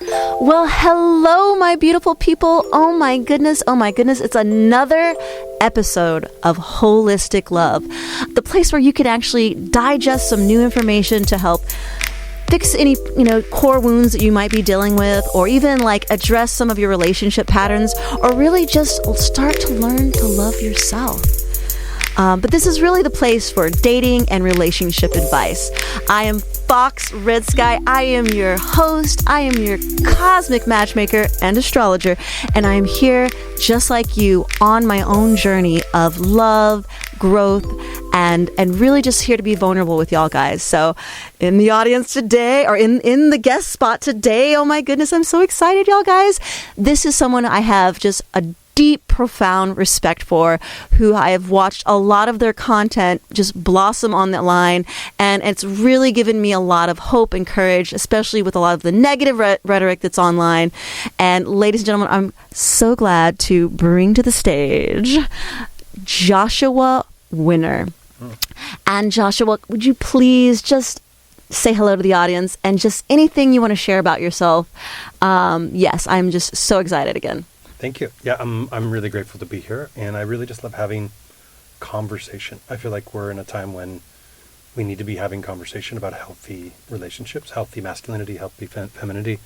Well, hello, my beautiful people. Oh my goodness. It's another episode of Holistic Love, the place where you can actually digest some new information to help fix any, core wounds that you might be dealing with, or even like address some of your relationship patterns, or really just start to learn to love yourself. But this is really the place for dating and relationship advice. I am Fox RedSky. I am your host. I am your cosmic matchmaker and astrologer. And I am here just like you on my own journey of love, growth, and really just here to be vulnerable with y'all guys. So in the audience today, or in the guest spot today, oh my goodness, I'm so excited, y'all guys. This is someone I have just a deep, profound respect for, who I have watched a lot of their content just blossom on that line, and it's really given me a lot of hope and courage, especially with a lot of the negative rhetoric that's online. And ladies and gentlemen, I'm so glad to bring to the stage Joshua Wenner. And Joshua, would you please just say hello to the audience and just anything you want to share about yourself? Yes, I'm just so excited again. Thank you. Yeah, I'm really grateful to be here, and I really just love having conversation. I feel like we're in a time when we need to be having conversation about healthy relationships, healthy masculinity, healthy femininity,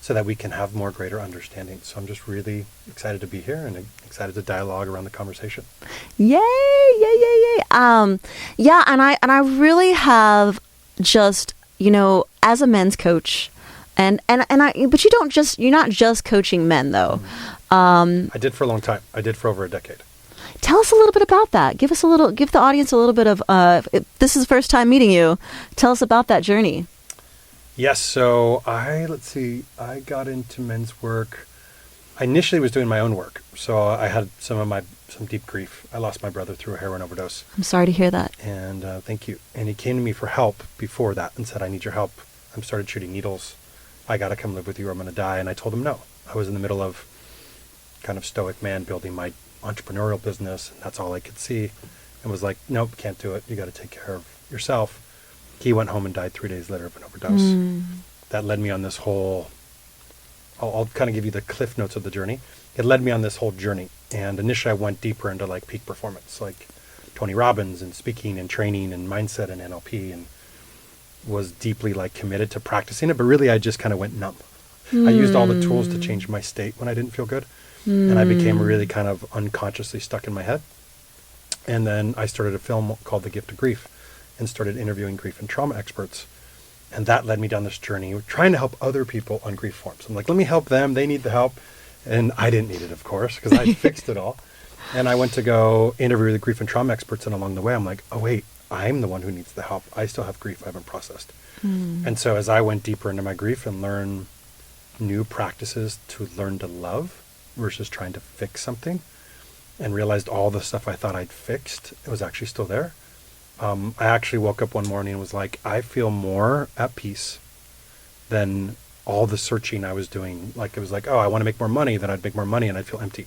so that we can have more greater understanding. So I'm just really excited to be here and excited to dialogue around the conversation. Yay! Yeah, and I really have just, as a men's coach, but you're not just coaching men though. I did for a long time. I did for over a decade. Tell us a little bit about that. Give the audience a little bit of, if this is the first time meeting you, tell us about that journey. Yes. So I got into men's work. I initially was doing my own work. So I had some deep grief. I lost my brother through a heroin overdose. I'm sorry to hear that. And thank you. And he came to me for help before that and said, I need your help. I started shooting needles. I got to come live with you or I'm going to die. And I told him no. I was in the middle of kind of stoic man building my entrepreneurial business, and that's all I could see, and was like, nope, can't do it. You got to take care of yourself. He went home and died 3 days later of an overdose. That led me on this whole, I'll kind of give you the cliff notes of the journey. It led me on this whole journey. And initially I went deeper into like peak performance, like Tony Robbins and speaking and training and mindset and NLP, and was deeply like committed to practicing it. But really I just kind of went numb. I used all the tools to change my state when I didn't feel good. And I became really kind of unconsciously stuck in my head. And then I started a film called The Gift of Grief and started interviewing grief and trauma experts. And that led me down this journey, trying to help other people on grief forms. I'm like, let me help them. They need the help. And I didn't need it, of course, because I fixed it all. And I went to go interview the grief and trauma experts. And along the way, I'm like, oh, wait, I'm the one who needs the help. I still have grief I haven't processed. And so as I went deeper into my grief and learned new practices to learn to love versus trying to fix something, and realized all the stuff I thought I'd fixed, it was actually still there. I actually woke up one morning and was like, I feel more at peace than all the searching I was doing. Like it was like, oh, I want to make more money, then I'd make more money and I'd feel empty.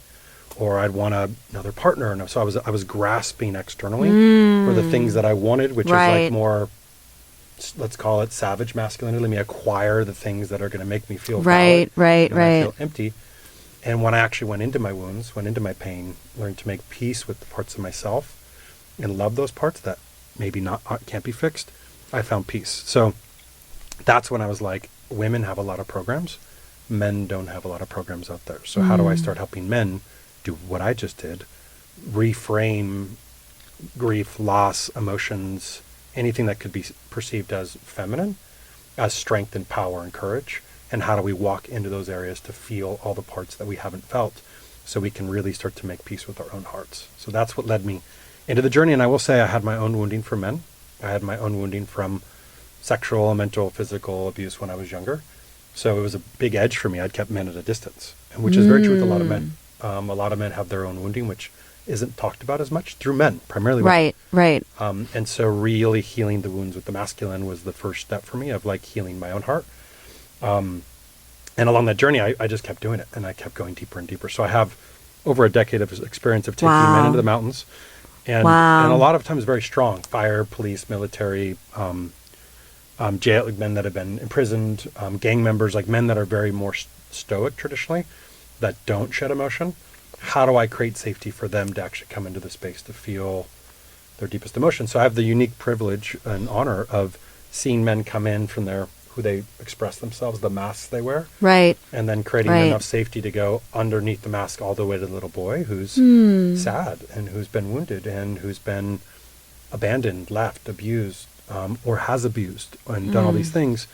Or I'd want another partner. And so I was grasping externally for the things that I wanted, which is like more, let's call it savage masculinity. Let me acquire the things that are going to make me feel valid, I feel empty. And when I actually went into my wounds, went into my pain, learned to make peace with the parts of myself and love those parts that maybe can't be fixed, I found peace. So that's when I was like, women have a lot of programs. Men don't have a lot of programs out there. So how do I start helping men do what I just did? Reframe grief, loss, emotions, anything that could be perceived as feminine, as strength and power and courage. And how do we walk into those areas to feel all the parts that we haven't felt so we can really start to make peace with our own hearts? So that's what led me into the journey. And I will say I had my own wounding from men. I had my own wounding from sexual, mental, physical abuse when I was younger. So it was a big edge for me. I'd kept men at a distance, and which is very true with a lot of men. A lot of men have their own wounding, which isn't talked about as much through men, primarily. Right. And so really healing the wounds with the masculine was the first step for me of like healing my own heart. And along that journey, I just kept doing it, and I kept going deeper and deeper. So I have over a decade of experience of taking men into the mountains, and a lot of times very strong, fire, police, military, men that have been imprisoned, gang members, like men that are very more stoic traditionally, that don't shed emotion. How do I create safety for them to actually come into the space to feel their deepest emotion? So I have the unique privilege and honor of seeing men come in from who they express themselves, the masks they wear. Right. And then creating Right. enough safety to go underneath the mask all the way to the little boy who's sad and who's been wounded and who's been abandoned, left, abused, or has abused and done all these things,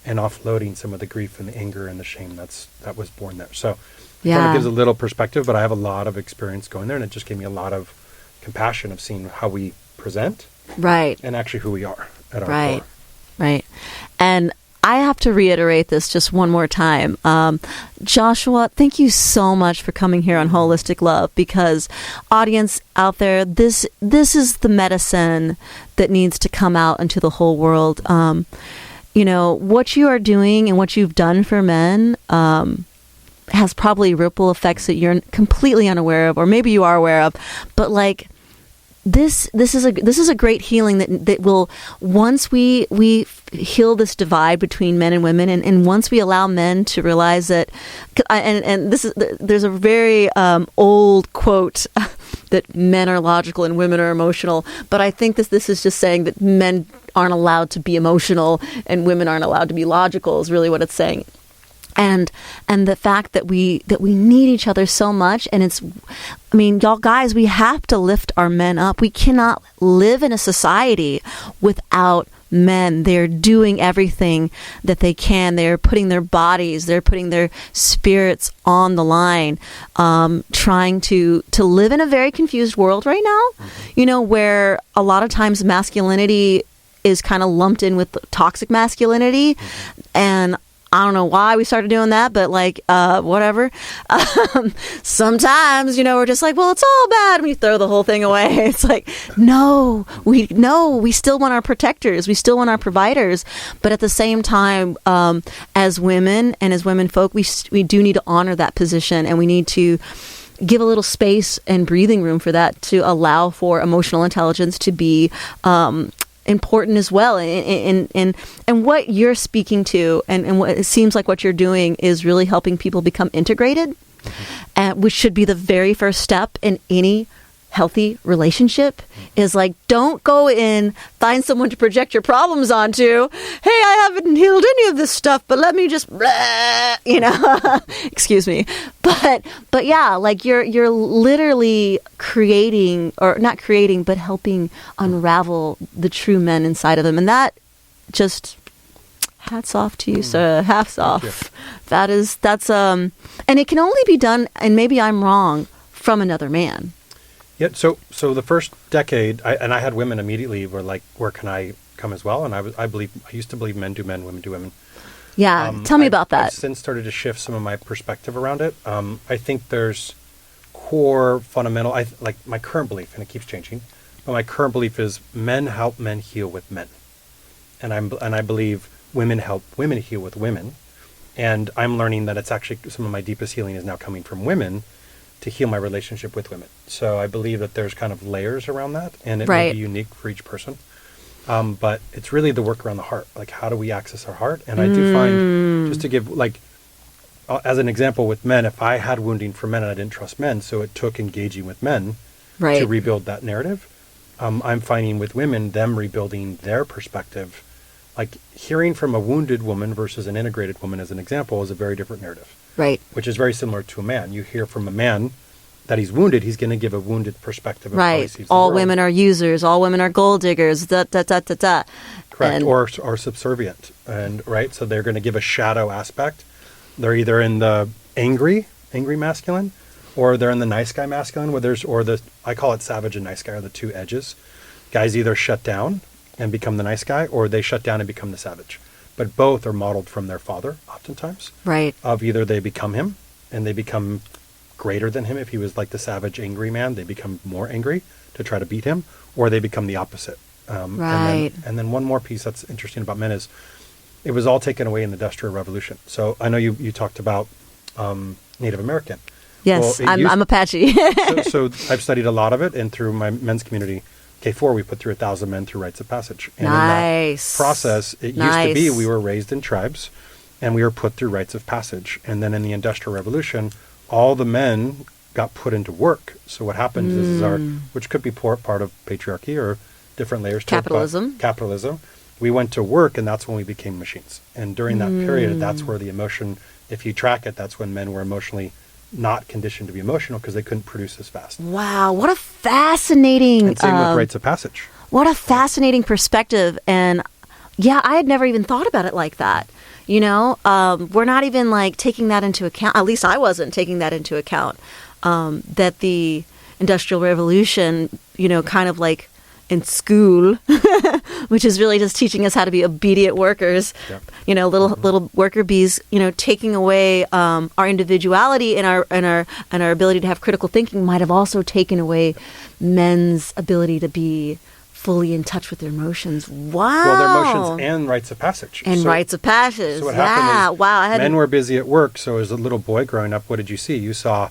and offloading some of the grief and the anger and the shame that was born there. So it kind of gives a little perspective, but I have a lot of experience going there, and it just gave me a lot of compassion of seeing how we present Right. and actually who we are at our Right. core. Right. And I have to reiterate this just one more time. Joshua, thank you so much for coming here on Holistic Love, because audience out there, this is the medicine that needs to come out into the whole world. What you are doing and what you've done for men has probably ripple effects that you're completely unaware of, or maybe you are aware of, but like, This is a great healing that will, once we heal this divide between men and women, and once we allow men to realize that, and there's a very old quote that men are logical and women are emotional, but I think this is just saying that men aren't allowed to be emotional and women aren't allowed to be logical is really what it's saying. And the fact that we need each other so much, and y'all guys, we have to lift our men up. We cannot live in a society without men. They're doing everything that they can. They're putting their bodies, they're putting their spirits on the line, trying to live in a very confused world right now, where a lot of times masculinity is kind of lumped in with toxic masculinity. And I don't know why we started doing that, but whatever. Sometimes, we're just like, well, it's all bad, and we throw the whole thing away. It's like, no, we still want our protectors. We still want our providers. But at the same time, as women and as women folk, we do need to honor that position, and we need to give a little space and breathing room for that, to allow for emotional intelligence to be important as well. And what you're speaking to, and what it seems like what you're doing is really helping people become integrated, which should be the very first step in any healthy relationship. Is like, don't go in, find someone to project your problems onto. Hey, I haven't healed any of this stuff, but let me just, excuse me. But yeah, like you're literally creating, or not creating, but helping unravel the true men inside of them. And that just, hats off to you, sir. Hats off. That's and it can only be done, and maybe I'm wrong, from another man. Yeah, so the first decade, I had women immediately were like, where can I come as well? And I used to believe men do men, women do women. Yeah, tell me about that. I've since started to shift some of my perspective around it. I think there's core fundamental, like my current belief, and it keeps changing, but my current belief is men help men heal with men. And I believe women help women heal with women. And I'm learning that it's actually, some of my deepest healing is now coming from women to heal my relationship with women. So I believe that there's kind of layers around that, and it may be unique for each person. But it's really the work around the heart. Like, how do we access our heart? And I do find, just to give, as an example with men, if I had wounding for men and I didn't trust men, so it took engaging with men to rebuild that narrative. I'm finding with women, them rebuilding their perspective. Like, hearing from a wounded woman versus an integrated woman, as an example, is a very different narrative. Right. Which is very similar to a man. You hear from a man that he's wounded, he's going to give a wounded perspective of how he sees the All world. women are users. All women are gold diggers. Da da da da da. Correct. Or subservient, and right. So they're going to give a shadow aspect. They're either in the angry masculine, or they're in the nice guy masculine. I call it savage and nice guy are the two edges. Guys either shut down and become the nice guy, or they shut down and become the savage. But both are modeled from their father, oftentimes. Right. Of either they become him, and they become greater than him. If he was like the savage, angry man, they become more angry to try to beat him, or they become the opposite. Right. And then one more piece that's interesting about men is it was all taken away in the Industrial Revolution. So I know you talked about Native American. Yes, well, I'm Apache. so I've studied a lot of it, and through my men's community, K4, we put through 1,000 men through rites of passage. And Nice. in that process, it used to be we were raised in tribes and we were put through rites of passage. And then in the Industrial Revolution, all the men got put into work. So what happens is which could be part of patriarchy or different layers to Capitalism. it, but capitalism. We went to work, and that's when we became machines. And during that period, that's where the emotion, if you track it, that's when men were emotionally not conditioned to be emotional because they couldn't produce as fast. Wow, what a fascinating... And same with rites of passage. What a fascinating perspective. And yeah, I had never even thought about it like that. You know, we're not even like taking that into account. At least I wasn't taking that into account. That the Industrial Revolution, you know, kind of like in school, which is really just teaching us how to be obedient workers, you know, little worker bees, you know, taking away our individuality and our ability to have critical thinking might have also taken away men's ability to be fully in touch with their emotions. Wow. Well, their emotions and rites of passage. And rites of passage. So what happened is wow. men were busy at work. So as a little boy growing up, what did you see? You saw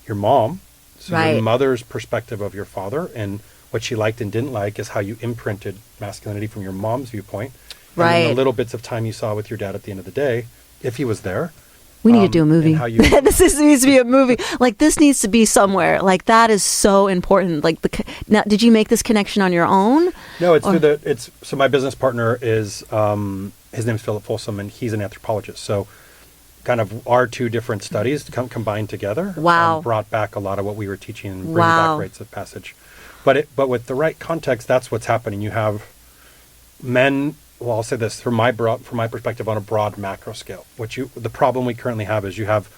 your mom, so your mother's perspective of your father, and what she liked and didn't like is how you imprinted masculinity from your mom's viewpoint. And then the little bits of time you saw with your dad at the end of the day, if he was there. We need to do a movie. How you this needs to be a movie. Like, this needs to be somewhere. Like, that is so important. Like, now, did you make this connection on your own? No, it's through so my business partner is, his name's Philip Folsom, and he's an anthropologist. So kind of our two different studies combined together. Brought back a lot of what we were teaching and bringing back rites of passage. But with the right context, that's what's happening. You have men. Well, I'll say this from my perspective on a broad macro scale. The problem we currently have is you have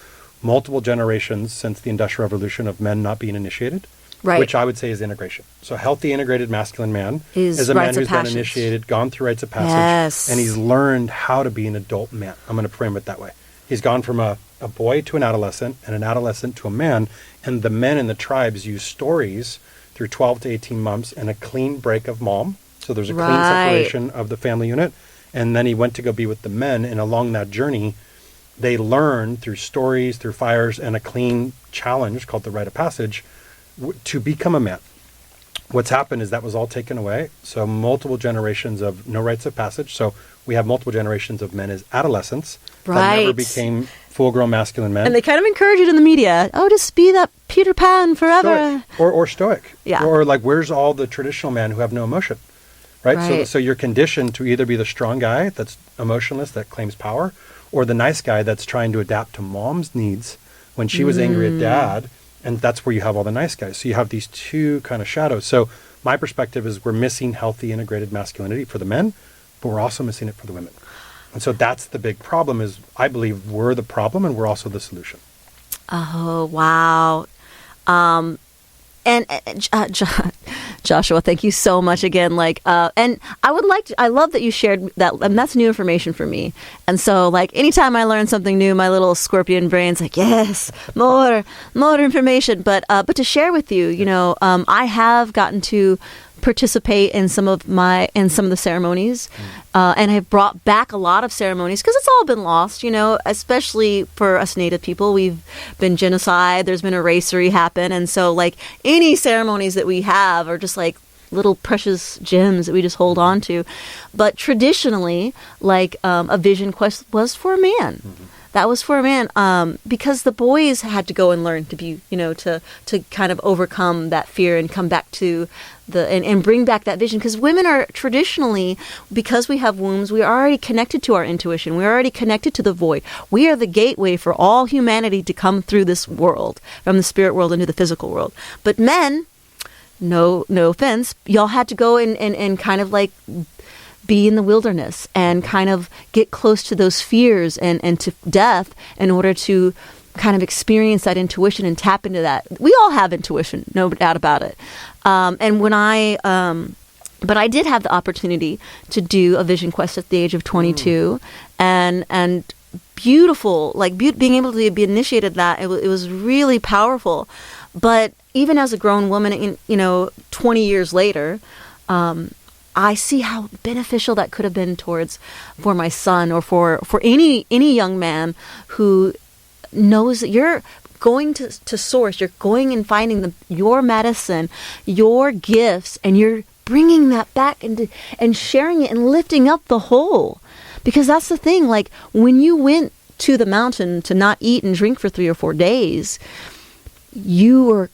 multiple generations since the Industrial Revolution of men not being initiated, which I would say is integration. So a healthy, integrated masculine man is a man who's been initiated, gone through rites of passage, and he's learned how to be an adult man. I'm going to frame it that way. He's gone from a boy to an adolescent, and an adolescent to a man, and the men in the tribes use stories through 12 to 18 months and a clean break of mom. So there's a clean separation of the family unit. And then he went to go be with the men. And along that journey, they learned through stories, through fires, and a clean challenge called the rite of passage to become a man. What's happened is that was all taken away. So multiple generations of no rites of passage. So we have multiple generations of men as adolescents that never became full-grown masculine men. And they kind of encourage it in the media. Oh, just be that Peter Pan forever. Stoic. Or stoic. Yeah. Or like, where's all the traditional men who have no emotion? Right? So you're conditioned to either be the strong guy that's emotionless, that claims power, or the nice guy that's trying to adapt to mom's needs when she was angry at dad, and that's where you have all the nice guys. So you have these two kind of shadows. So my perspective is we're missing healthy, integrated masculinity for the men, but we're also missing it for the women. And so that's the big problem is I believe we're the problem and we're also the solution. Oh, wow. And Joshua, thank you so much again. And I love that you shared that, and that's new information for me. And so, like, anytime I learn something new, my little scorpion brain's like, yes, more information. But to share with you, you know, I have gotten to participate in some of the ceremonies, and have brought back a lot of ceremonies because it's all been lost, you know, especially for us Native people. We've been genocide, there's been erasery happen, and so like any ceremonies that we have are just like little precious gems that we just hold on to. But traditionally, like a vision quest was for a man. That was for a man, because the boys had to go and learn to be, you know, to kind of overcome that fear and come back to and bring back that vision. Because women are traditionally, because we have wombs, we are already connected to our intuition. We're already connected to the void. We are the gateway for all humanity to come through this world, from the spirit world into the physical world. But men, no offense, y'all had to go and kind of like be in the wilderness and kind of get close to those fears and to death in order to kind of experience that intuition and tap into that. We all have intuition, no doubt about it. And when but I did have the opportunity to do a vision quest at the age of 22, and beautiful, like being able to be initiated that, it was really powerful. But even as a grown woman, 20 years later, I see how beneficial that could have been for my son or for any young man who knows that you're going to source, you're going and finding your medicine, your gifts, and you're bringing that back and sharing it and lifting up the whole. Because that's the thing, like when you went to the mountain to not eat and drink for 3 or 4 days, you were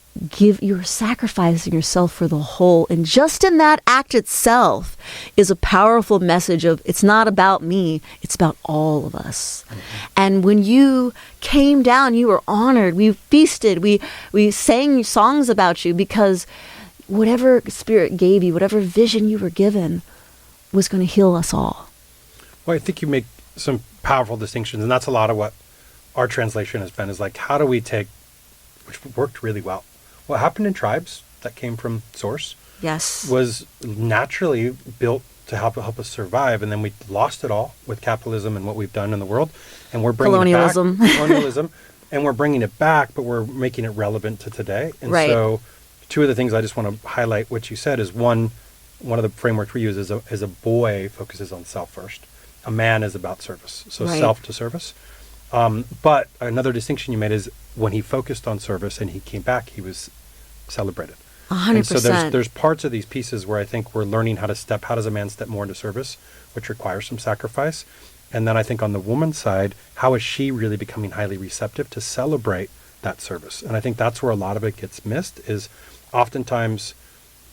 sacrificing yourself for the whole. And just in that act itself is a powerful message of, it's not about me, it's about all of us. Mm-hmm. And when you came down, you were honored. We feasted. We sang songs about you, because whatever Spirit gave you, whatever vision you were given, was going to heal us all. Well, I think you make some powerful distinctions, and that's a lot of what our translation has been, is like, how do we take, which worked really well, what happened in tribes that came from source, yes, was naturally built to help us survive, and then we lost it all with capitalism and what we've done in the world, and we're bringing colonialism. It back, colonialism, and we're bringing it back, but we're making it relevant to today. And right. So, two of the things I just want to highlight, what you said, is one of the frameworks we use is a boy focuses on self first. A man is about service, so right. self to service. But another distinction you made is when he focused on service and he came back, he was celebrated. 100%. And so there's parts of these pieces where I think we're learning how does a man step more into service, which requires some sacrifice. And then I think on the woman's side, how is she really becoming highly receptive to celebrate that service? And I think that's where a lot of it gets missed, is oftentimes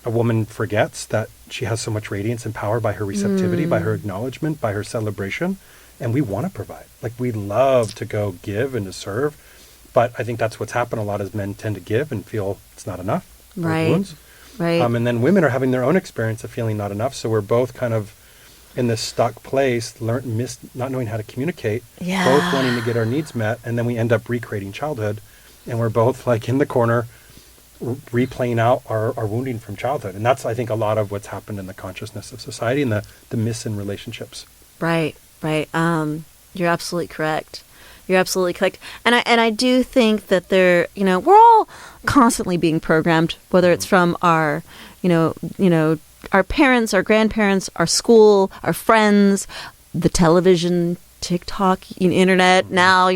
a woman forgets that she has so much radiance and power by her receptivity, by her acknowledgement, by her celebration. And we want to provide. Like, we love to go give and to serve. But I think that's what's happened a lot, is men tend to give and feel it's not enough. Right. Wounds. Right. And then women are having their own experience of feeling not enough. So we're both kind of in this stuck place, not knowing how to communicate, yeah. both wanting to get our needs met. And then we end up recreating childhood. And we're both like in the corner replaying out our wounding from childhood. And that's, I think, a lot of what's happened in the consciousness of society and the miss in relationships. Right. Right. You're absolutely correct. You're absolutely correct. And I do think that we're all constantly being programmed, whether it's from our, our parents, our grandparents, our school, our friends, the television, TikTok, internet, now,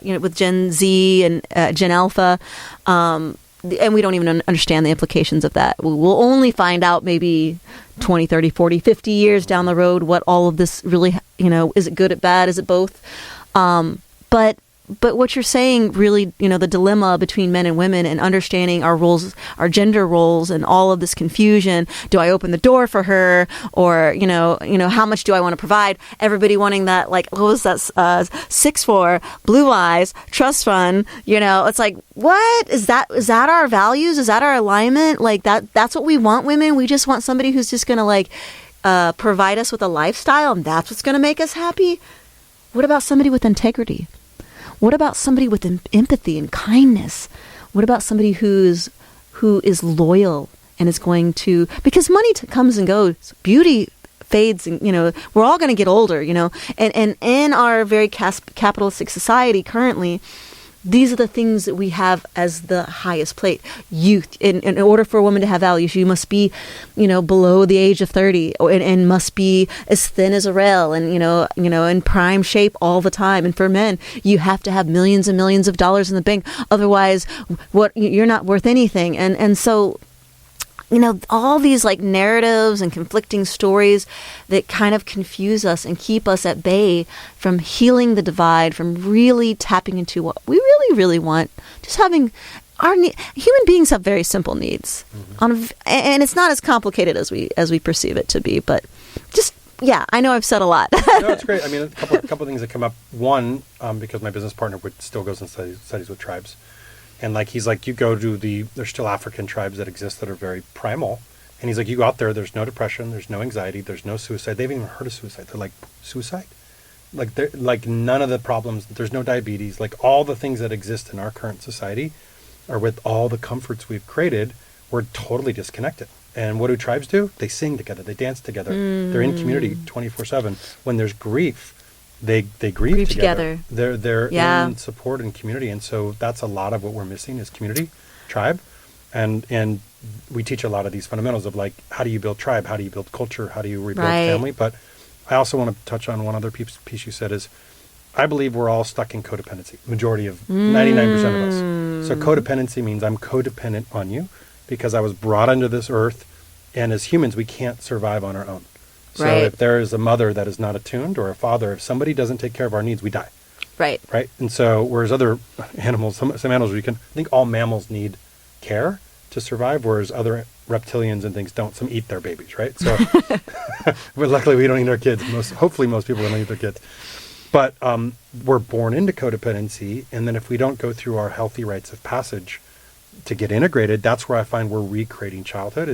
with Gen Z and Gen Alpha, and we don't even understand the implications of that. We'll only find out maybe 20, 30, 40, 50 years down the road what all of this really, is it good, is it bad, is it both? But what you're saying really, the dilemma between men and women and understanding our roles, our gender roles, and all of this confusion. Do I open the door for her, or how much do I want to provide? Everybody wanting that, like, what was that? 6'4", blue eyes, trust fund. It's like, what is that? Is that our values? Is that our alignment? Like that? That's what we want, women. We just want somebody who's just gonna provide us with a lifestyle, and that's what's gonna make us happy. What about somebody with integrity? What about somebody with empathy and kindness? What about somebody who is loyal and is going to, because money comes and goes, beauty fades, and we're all going to get older, and in our very capitalistic society currently, these are the things that we have as the highest plate. Youth. In order for a woman to have value, she must be, below the age of 30, and must be as thin as a rail, and in prime shape all the time. And for men, you have to have millions and millions of dollars in the bank. Otherwise, you're not worth anything. And so, all these like narratives and conflicting stories that kind of confuse us and keep us at bay from healing the divide, from really tapping into what we really, really want. Just having human beings have very simple needs, and it's not as complicated as we perceive it to be. But just, yeah, I know I've said a lot. No, it's great. I mean, a couple things that come up. One, because my business partner still goes and studies with tribes. And like, he's like, you go to there's still African tribes that exist that are very primal. And he's like, you go out there, there's no depression, there's no anxiety, there's no suicide. They haven't even heard of suicide. They're like, suicide? Like, they're like, none of the problems, there's no diabetes. Like, all the things that exist in our current society are with all the comforts we've created. We're totally disconnected. And what do tribes do? They sing together, they dance together. They're in community 24/7. When there's grief, they grieve together. They're in support and community, and so that's a lot of what we're missing is community, tribe, and we teach a lot of these fundamentals of like, how do you build tribe, how do you build culture, how do you rebuild family. But I also want to touch on one other piece you said is, I believe we're all stuck in codependency. Majority of 99% of us. So codependency means I'm codependent on you because I was brought into this earth And as humans, we can't survive on our own. So Right. if there is a mother that is not attuned, or a father, if somebody doesn't take care of our needs, we die. Right. Right. And so whereas other animals, some animals, I think all mammals need care to survive, whereas other reptilians and things don't. Some eat their babies, right? So, but luckily we don't eat our kids. Hopefully most people don't eat their kids. But we're born into codependency, and then if we don't go through our healthy rites of passage to get integrated, that's where I find we're recreating childhood.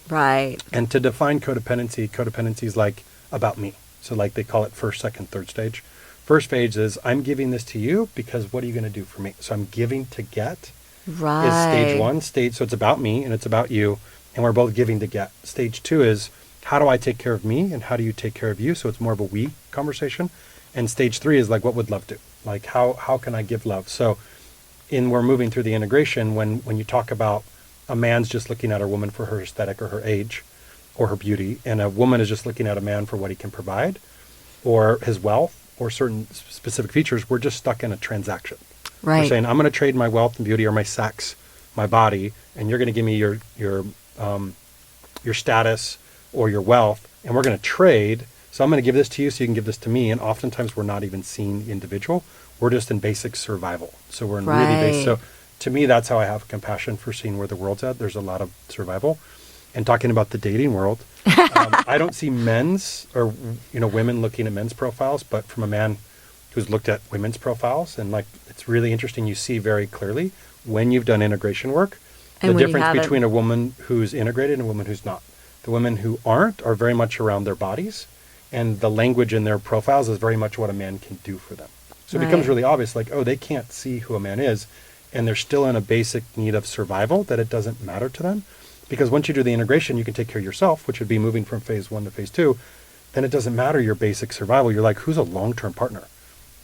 Right. And to define codependency is like about me. So like they call it first, second, third stage. First phase is I'm giving this to you because what are you going to do for me? So I'm giving to get. Right. Is stage one. So it's about me and it's about you, and we're both giving to get. Stage two is how do I take care of me and how do you take care of you? So it's more of a we conversation. And stage three is like, what would love do? Like how can I give love? So we're moving through the integration when you talk about a man's just looking at a woman for her aesthetic or her age or her beauty, and a woman is just looking at a man for what he can provide or his wealth or certain specific features, we're just stuck in a transaction. Right. We're saying, I'm going to trade my wealth and beauty or my sex, my body, and you're going to give me your status or your wealth, and we're going to trade. So I'm going to give this to you so you can give this to me. And oftentimes we're not even seeing individual. We're just in basic survival. So we're in really basic. So to me, that's how I have compassion for seeing where the world's at. There's a lot of survival. And talking about the dating world, I don't see men's or women looking at men's profiles, but from a man who's looked at women's profiles, and like it's really interesting. You see very clearly when you've done integration work, the difference between a woman who's integrated and a woman who's not. The women who aren't are very much around their bodies, and the language in their profiles is very much what a man can do for them. So it becomes really obvious, like, oh, they can't see who a man is, and they're still in a basic need of survival that it doesn't matter to them. Because once you do the integration, you can take care of yourself, which would be moving from phase one to phase two. Then it doesn't matter your basic survival. You're like, who's a long-term partner?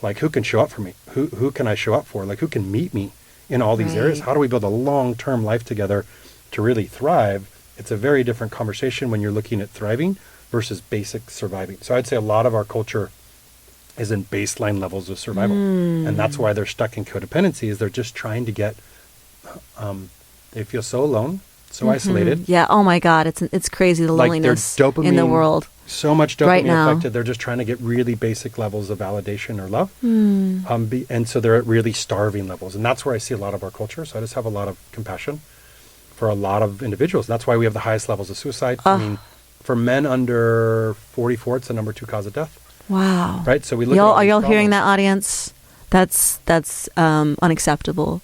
Like, who can show up for me? Who can I show up for? Like, who can meet me in all these areas? How do we build a long-term life together to really thrive? It's a very different conversation when you're looking at thriving versus basic surviving. So I'd say a lot of our culture is in baseline levels of survival. And that's why they're stuck in codependency, is they're just trying to get, they feel so alone, so isolated. Yeah. Oh my God. It's crazy. The loneliness dopamine, in the world. So much dopamine right now. affected. They're just trying to get really basic levels of validation or love. And so they're at really starving levels. And that's where I see a lot of our culture. So I just have a lot of compassion for a lot of individuals. That's why we have the highest levels of suicide. I mean, for men under 44, it's the number 2 cause of death. Wow. Right. So we look Are at y'all hearing that, audience? That's unacceptable.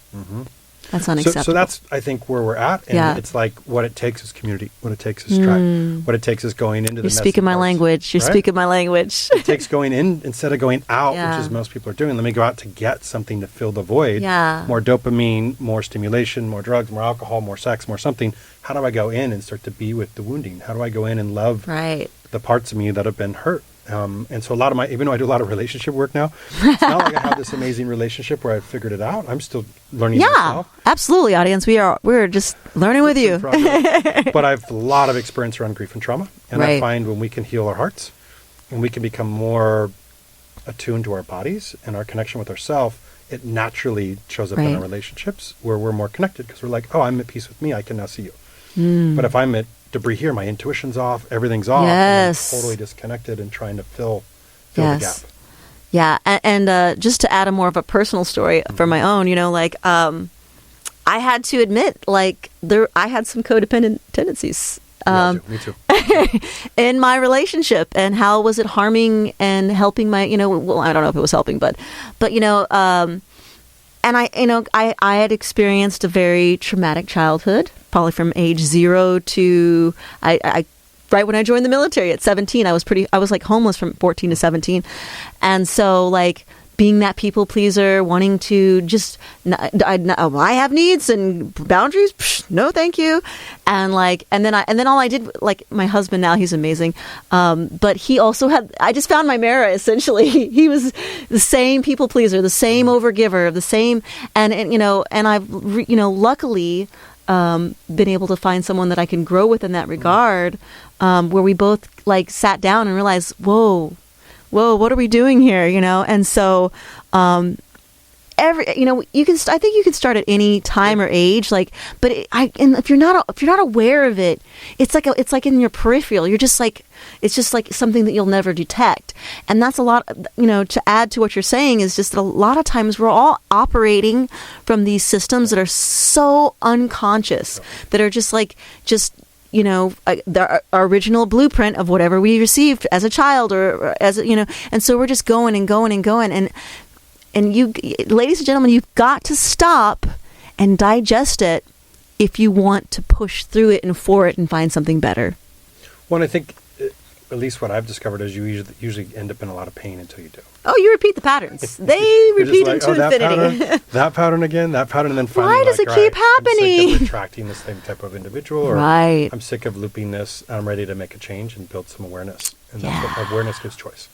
That's unacceptable. So that's, I think, where we're at. And it's like what it takes is community. What it takes is tribe. What it takes is going into the You're speaking my language. You're speaking my language. It takes going in instead of going out, which is most people are doing. Let me go out to get something to fill the void. More dopamine, more stimulation, more drugs, more alcohol, more sex, more something. How do I go in and start to be with the wounding? How do I go in and love the parts of me that have been hurt? And so a lot of even though I do a lot of relationship work now, it's not like I have this amazing relationship where I've figured it out. I'm still learning myself. Absolutely, audience. We're just learning with you. But I have a lot of experience around grief and trauma. And I find when we can heal our hearts and we can become more attuned to our bodies and our connection with ourselves, it naturally shows up in our relationships where we're more connected because we're like, oh, I'm at peace with me. I can now see you. But if I'm at debris here, my intuition's off, everything's off, and I'm totally disconnected and trying to fill the gap. Yeah, and just to add a more of a personal story for my own, I had to admit, I had some codependent tendencies. Me too. In my relationship, and how was it harming and helping my, well, I don't know if it was helping, but and I had experienced a very traumatic childhood, probably from age 0 to I right when I joined the military at 17. I was like homeless from 14 to 17, and so like being that people pleaser, wanting to just I have needs and boundaries. Psh, no, thank you. And then all I did, like my husband now, he's amazing. But he also I just found my mirror essentially. He was the same people pleaser, the same overgiver, the same, and I've luckily been able to find someone that I can grow with in that regard, where we both like sat down and realized, whoa, what are we doing here? And so, I think you can start at any time or age, like, but if you're not aware of it, it's like in your peripheral. You're just like, it's just like something that you'll never detect. And that's a lot, to add to what you're saying, is just that a lot of times we're all operating from these systems that are so unconscious, that are just our original blueprint of whatever we received as a child or as and so we're just going and going and going. And you, ladies and gentlemen, you've got to stop and digest it if you want to push through it and for it and find something better. Well, I think, at least what I've discovered is you usually end up in a lot of pain until you do. Oh, you repeat the patterns. They repeat into infinity. That pattern again, that pattern, and then finally, why does it keep happening? I'm sick of attracting the same type of individual, or right. I'm sick of looping this. I'm ready to make a change and build some awareness. And that's what awareness gives choice.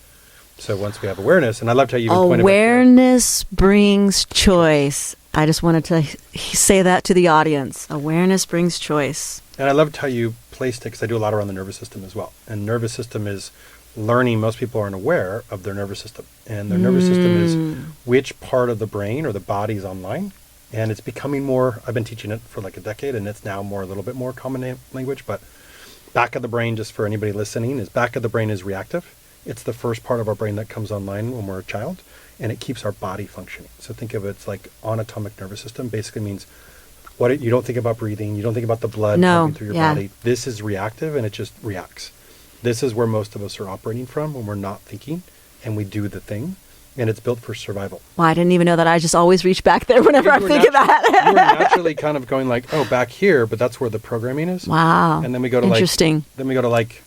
So once we have awareness, and I loved how you pointed out awareness brings choice. I just wanted to say that to the audience. Awareness brings choice. And I loved how you placed it, because I do a lot around the nervous system as well. And nervous system is learning. Most people aren't aware of their nervous system. And their nervous system is which part of the brain or the body is online. And it's becoming more, I've been teaching it for like a decade, and it's now a little bit more common language. But back of the brain, just for anybody listening, back of the brain is reactive. It's the first part of our brain that comes online when we're a child, and it keeps our body functioning. So think of it, it's like autonomic nervous system. Basically means you don't think about breathing, you don't think about the blood pumping through your body. This is reactive, and it just reacts. This is where most of us are operating from when we're not thinking, and we do the thing, and it's built for survival. Well, I didn't even know that. I just always reach back there whenever I think of that. You were naturally kind of going like, oh, back here, but that's where the programming is. Wow. And then we go to interesting. Then we go to like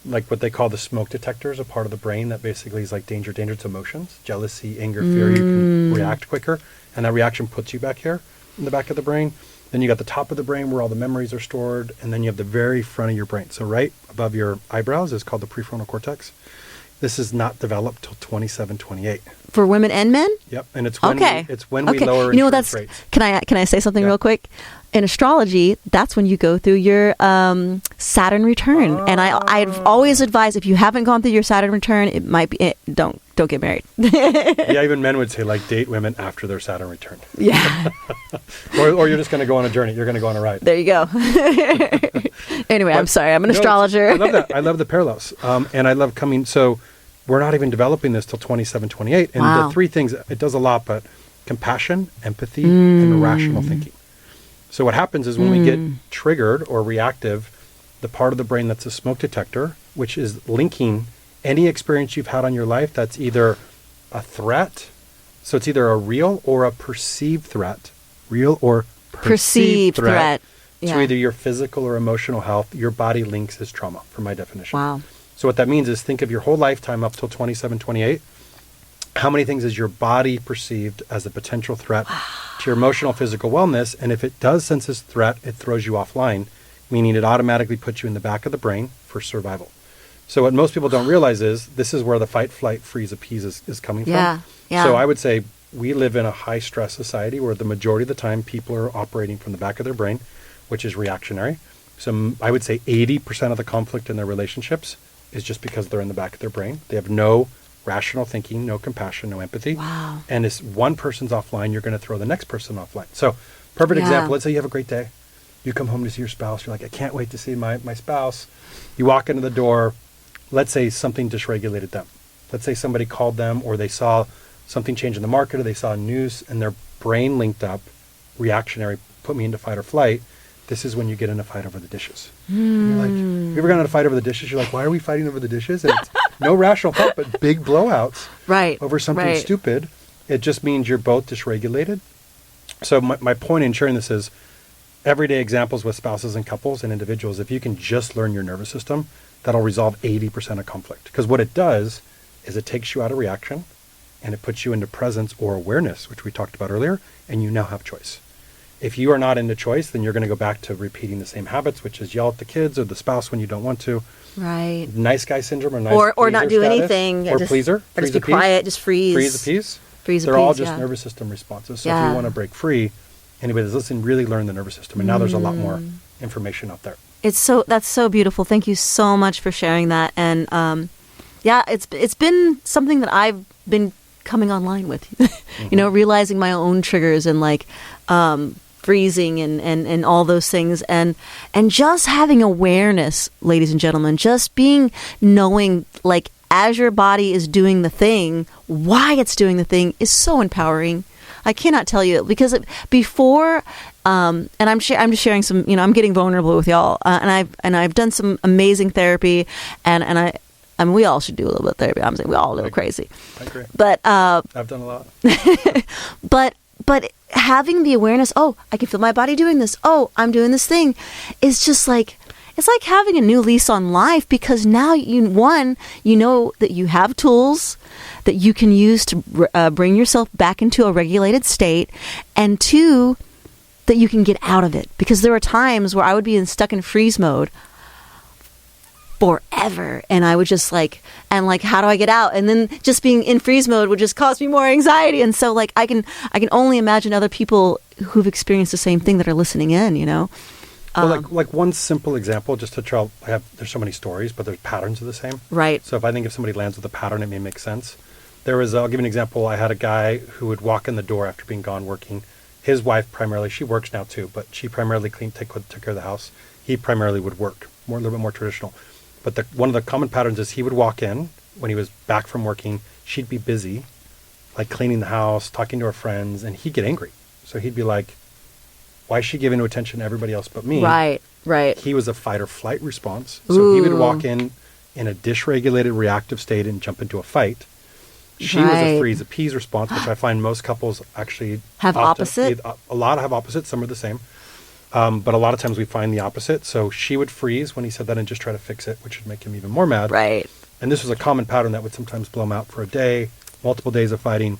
what they call the smoke detectors, a part of the brain that basically is like danger to emotions, jealousy, anger, fear. You can react quicker, and that reaction puts you back here in the back of the brain. Then you got the top of the brain where all the memories are stored, and then you have the very front of your brain. So right above your eyebrows is called the prefrontal cortex. This is not developed till 27, 28. For women and men? Yep, and it's when we lower insurance rates. Can I say something real quick? In astrology, that's when you go through your Saturn return. And I've always advised, if you haven't gone through your Saturn return, it might be don't get married. Yeah, even men would say like date women after their Saturn return. Yeah. or you're just going to go on a journey. You're going to go on a ride. There you go. Anyway, I'm sorry. I'm an astrologer. I love that. I love the parallels. And I love coming. So we're not even developing this till 27, 28. And the three things, it does a lot, but compassion, empathy, and rational thinking. So what happens is when we get triggered or reactive, the part of the brain that's a smoke detector, which is linking any experience you've had on your life that's either a threat, so it's either a real or a perceived threat, real or perceived threat. Yeah. To either your physical or emotional health, your body links as trauma, for my definition. Wow. So what that means is think of your whole lifetime up till 27, 28. How many things is your body perceived as a potential threat to your emotional, physical wellness? And if it does sense this threat, it throws you offline, meaning it automatically puts you in the back of the brain for survival. So what most people don't realize is this is where the fight, flight, freeze, appease is coming from. Yeah. So I would say we live in a high stress society where the majority of the time people are operating from the back of their brain, which is reactionary. So I would say 80% of the conflict in their relationships is just because they're in the back of their brain. They have no rational thinking, no compassion, no empathy. Wow. And if one person's offline, you're going to throw the next person offline. So perfect example, let's say you have a great day. You come home to see your spouse. You're like, I can't wait to see my spouse. You walk into the door. Let's say something dysregulated them. Let's say somebody called them, or they saw something change in the market, or they saw news and their brain linked up, reactionary, put me into fight or flight. This is when you get in a fight over the dishes. And you're like, you ever gotten in a fight over the dishes? You're like, why are we fighting over the dishes? And it's no rational thought, but big blowouts over something stupid. It just means you're both dysregulated. So my point in sharing this is everyday examples with spouses and couples and individuals. If you can just learn your nervous system, that'll resolve 80% of conflict. Because what it does is it takes you out of reaction and it puts you into presence or awareness, which we talked about earlier, and you now have choice. If you are not into choice, then you're going to go back to repeating the same habits, which is yell at the kids or the spouse when you don't want to. Right. Nice guy syndrome or nice or not do status, anything. Or pleaser. Or just be quiet, just freeze. Freeze appease. They're all just nervous system responses. So if you want to break free, anybody that's listening, really learn the nervous system. And now there's a lot more information out there. That's so beautiful. Thank you so much for sharing that. And it's been something that I've been coming online with, you know, realizing my own triggers and like freezing and all those things, and just having awareness, ladies and gentlemen, just knowing like as your body is doing the thing, why it's doing the thing is so empowering. I cannot tell you, because before, and I'm just sharing some, you know, I'm getting vulnerable with y'all, and I've done some amazing therapy, and I mean, we all should do a little bit of therapy. I'm saying we all a little crazy. I agree. But I've done a lot. but having the awareness, oh, I can feel my body doing this. Oh, I'm doing this thing, is just like, it's like having a new lease on life, because now you know that you have tools that you can use to bring yourself back into a regulated state, and two, that you can get out of it. Because there were times where I would be stuck in freeze mode forever, and I would just like, how do I get out? And then just being in freeze mode would just cause me more anxiety. And so like I can only imagine other people who've experienced the same thing that are listening in, you know. Well, like one simple example, just to try, there's so many stories, but there's patterns of the same. Right. So if somebody lands with a pattern, it may make sense. I'll give you an example. I had a guy who would walk in the door after being gone working. His wife primarily, she works now too, but she primarily took care of the house. He primarily would work, a little bit more traditional. But one of the common patterns is he would walk in when he was back from working. She'd be busy, like cleaning the house, talking to her friends, and he'd get angry. So he'd be like, why is she giving no attention to everybody else but me? Right. He was a fight or flight response. So he would walk in a dysregulated reactive state and jump into a fight. She was a freeze, appease response, which I find most couples actually have opposite. A lot have opposites. Some are the same. But a lot of times we find the opposite. So she would freeze when he said that and just try to fix it, which would make him even more mad. Right. And this was a common pattern that would sometimes blow him out for a day, multiple days of fighting.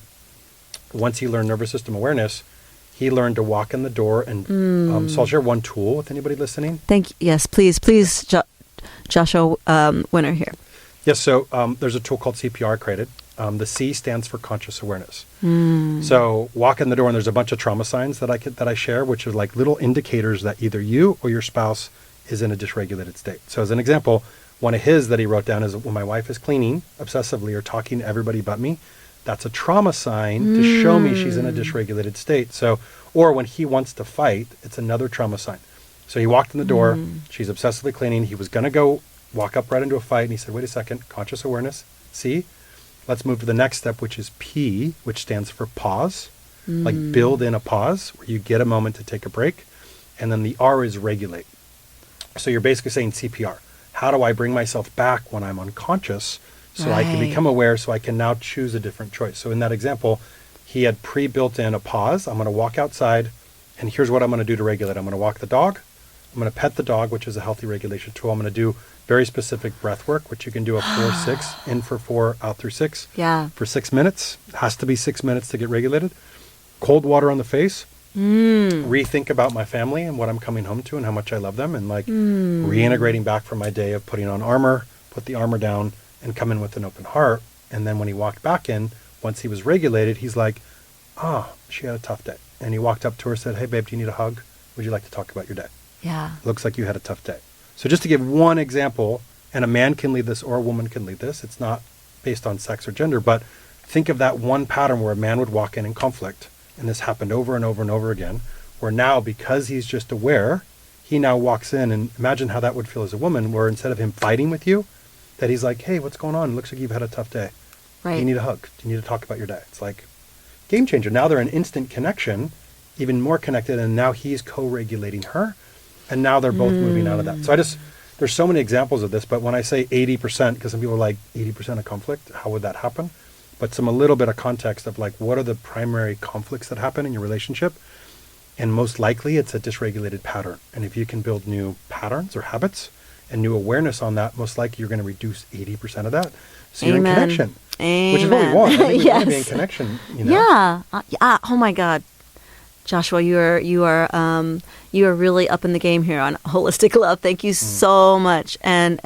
Once he learned nervous system awareness, he learned to walk in the door. And so I'll share one tool with anybody listening. Yes, please, Joshua Wenner here. Yes, so there's a tool called CPR created. The C stands for conscious awareness. So walk in the door, and there's a bunch of trauma signs that I share, which are like little indicators that either you or your spouse is in a dysregulated state. So as an example, one of his that he wrote down is when my wife is cleaning obsessively or talking to everybody but me, that's a trauma sign to show me she's in a dysregulated state. So, or when he wants to fight, it's another trauma sign. So he walked in the door, she's obsessively cleaning. He was going to go walk up right into a fight, and he said, wait a second, conscious awareness, C. Let's move to the next step, which is P, which stands for pause. Like build in a pause where you get a moment to take a break. And then the R is regulate. So you're basically saying CPR. How do I bring myself back when I'm unconscious so I can become aware, so I can now choose a different choice? So in that example, he had pre-built in a pause. I'm going to walk outside, and here's what I'm going to do to regulate. I'm going to walk the dog. I'm going to pet the dog, which is a healthy regulation tool. I'm going to do very specific breath work, which you can do a 4-6, in for 4, out through 6. Yeah. For 6 minutes. It has to be 6 minutes to get regulated. Cold water on the face. Rethink about my family and what I'm coming home to and how much I love them, and like reintegrating back from my day of putting on armor, put the armor down, and come in with an open heart. And then when he walked back in, once he was regulated, he's like, she had a tough day. And he walked up to her and said, hey, babe, do you need a hug? Would you like to talk about your day? Yeah. Looks like you had a tough day. So just to give one example, and a man can lead this or a woman can lead this. It's not based on sex or gender, but think of that one pattern where a man would walk in conflict. And this happened over and over and over again, where now, because he's just aware, he now walks in, and imagine how that would feel as a woman, where instead of him fighting with you, that he's like, hey, what's going on? It looks like you've had a tough day. Right. Do you need a hug? Do you need to talk about your day? It's like game changer. Now they're in instant connection, even more connected, and now he's co-regulating her, and now they're both moving out of that. So there's so many examples of this, but when I say 80%, because some people are like 80% of conflict, how would that happen? But a little bit of context of like, what are the primary conflicts that happen in your relationship? And most likely it's a dysregulated pattern. And if you can build new patterns or habits and new awareness on that, most likely you're going to reduce 80% of that. So you're in connection, which is what we want. I think we want to be in connection. You know? Yeah. Oh my God. Joshua, you are really up in the game here on holistic love. Thank you so much. And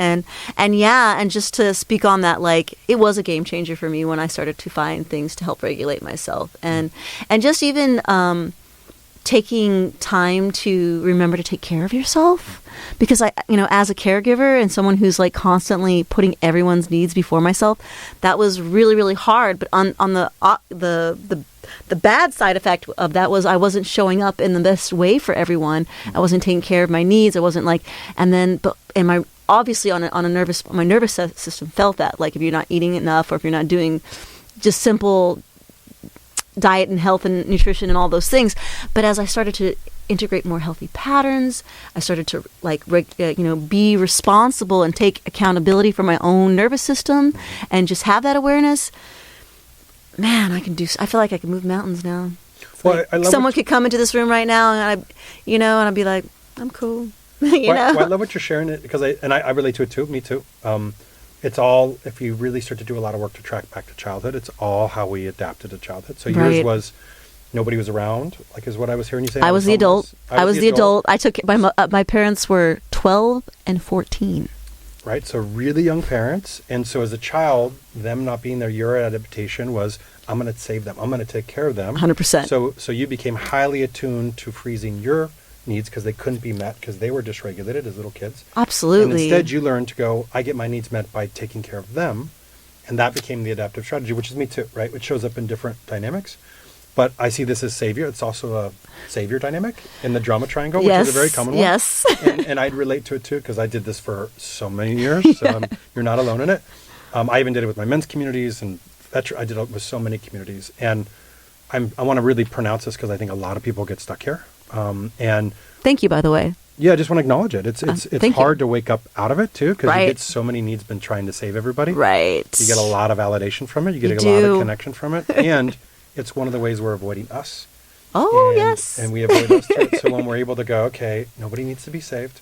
just to speak on that, like, it was a game changer for me when I started to find things to help regulate myself, and just even taking time to remember to take care of yourself, because as a caregiver and someone who's like constantly putting everyone's needs before myself, that was really, really hard. But on the bad side effect of that was I wasn't showing up in the best way for everyone. I wasn't taking care of my needs. I wasn't like, my obviously my nervous system felt that, like if you're not eating enough or if you're not doing just simple diet and health and nutrition and all those things. But as I started to integrate more healthy patterns, I started to be responsible and take accountability for my own nervous system and just have that awareness. Man, I feel like I can move mountains now. Well, I love someone could come into this room right now and I'd be like, I'm cool. Well, I love what you're sharing it because I relate to it too. Me too. It's all, if you really start to do a lot of work to track back to childhood, it's all how we adapted to childhood. So yours was nobody was around, like is what I was hearing you say. I was the adult. I was the adult. I took my parents were 12 and 14. Right, so really young parents, and so as a child, them not being there, your adaptation was, I'm going to save them. I'm going to take care of them. 100%. So you became highly attuned to freezing your needs because they couldn't be met because they were dysregulated as little kids. Absolutely. And instead you learned to go, I get my needs met by taking care of them. And that became the adaptive strategy, which is me too, right? Which shows up in different dynamics. But I see this as savior. It's also a savior dynamic in the drama triangle, which is a very common one. Yes. and I'd relate to it too because I did this for so many years. So you're not alone in it. I even did it with my men's communities, and I did it with so many communities. And I want to really pronounce this because I think a lot of people get stuck here. And thank you, by the way. Yeah, I just want to acknowledge it. It's hard to wake up out of it too because you get so many needs been trying to save everybody. Right. You get a lot of validation from it. You get a lot of connection from it, and it's one of the ways we're avoiding us. Oh, yes. And we avoid us too. So when we're able to go, okay, nobody needs to be saved.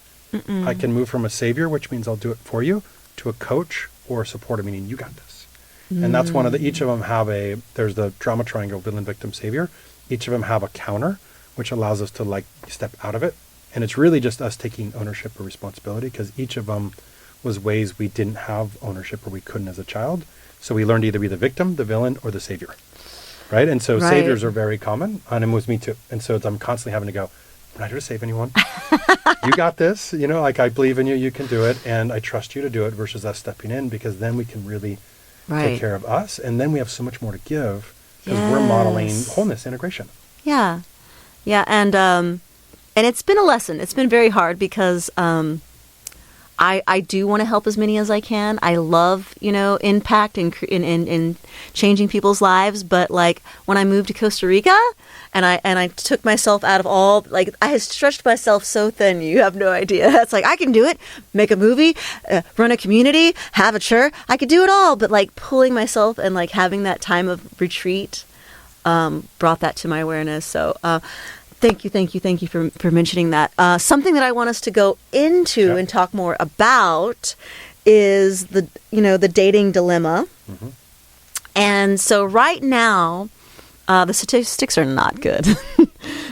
I can move from a savior, which means I'll do it for you, to a coach or a supporter, meaning you got this. And that's one of each of them there's the drama triangle, villain, victim, savior. Each of them have a counter, which allows us to like step out of it. And it's really just us taking ownership or responsibility because each of them was ways we didn't have ownership or we couldn't as a child. So we learned to either be the victim, the villain, or the savior. Right? And so saviors are very common, and it was me too. And so I'm constantly having to go, I'm not here to save anyone. You got this. Like I believe in you, you can do it, and I trust you to do it versus us stepping in because then we can really take care of us. And then we have so much more to give because we're modeling wholeness, integration. Yeah. Yeah. And it's been a lesson. It's been very hard because I do want to help as many as I can. I love, impact and changing people's lives. But like when I moved to Costa Rica and I took myself out of all, like I had stretched myself so thin, you have no idea. It's like, I can do it, make a movie, run a community, have a church. I could do it all. But like pulling myself and like having that time of retreat brought that to my awareness. So, Thank you for mentioning that. Something that I want us to go into and talk more about is the dating dilemma. Mm-hmm. And so right now, the statistics are not good.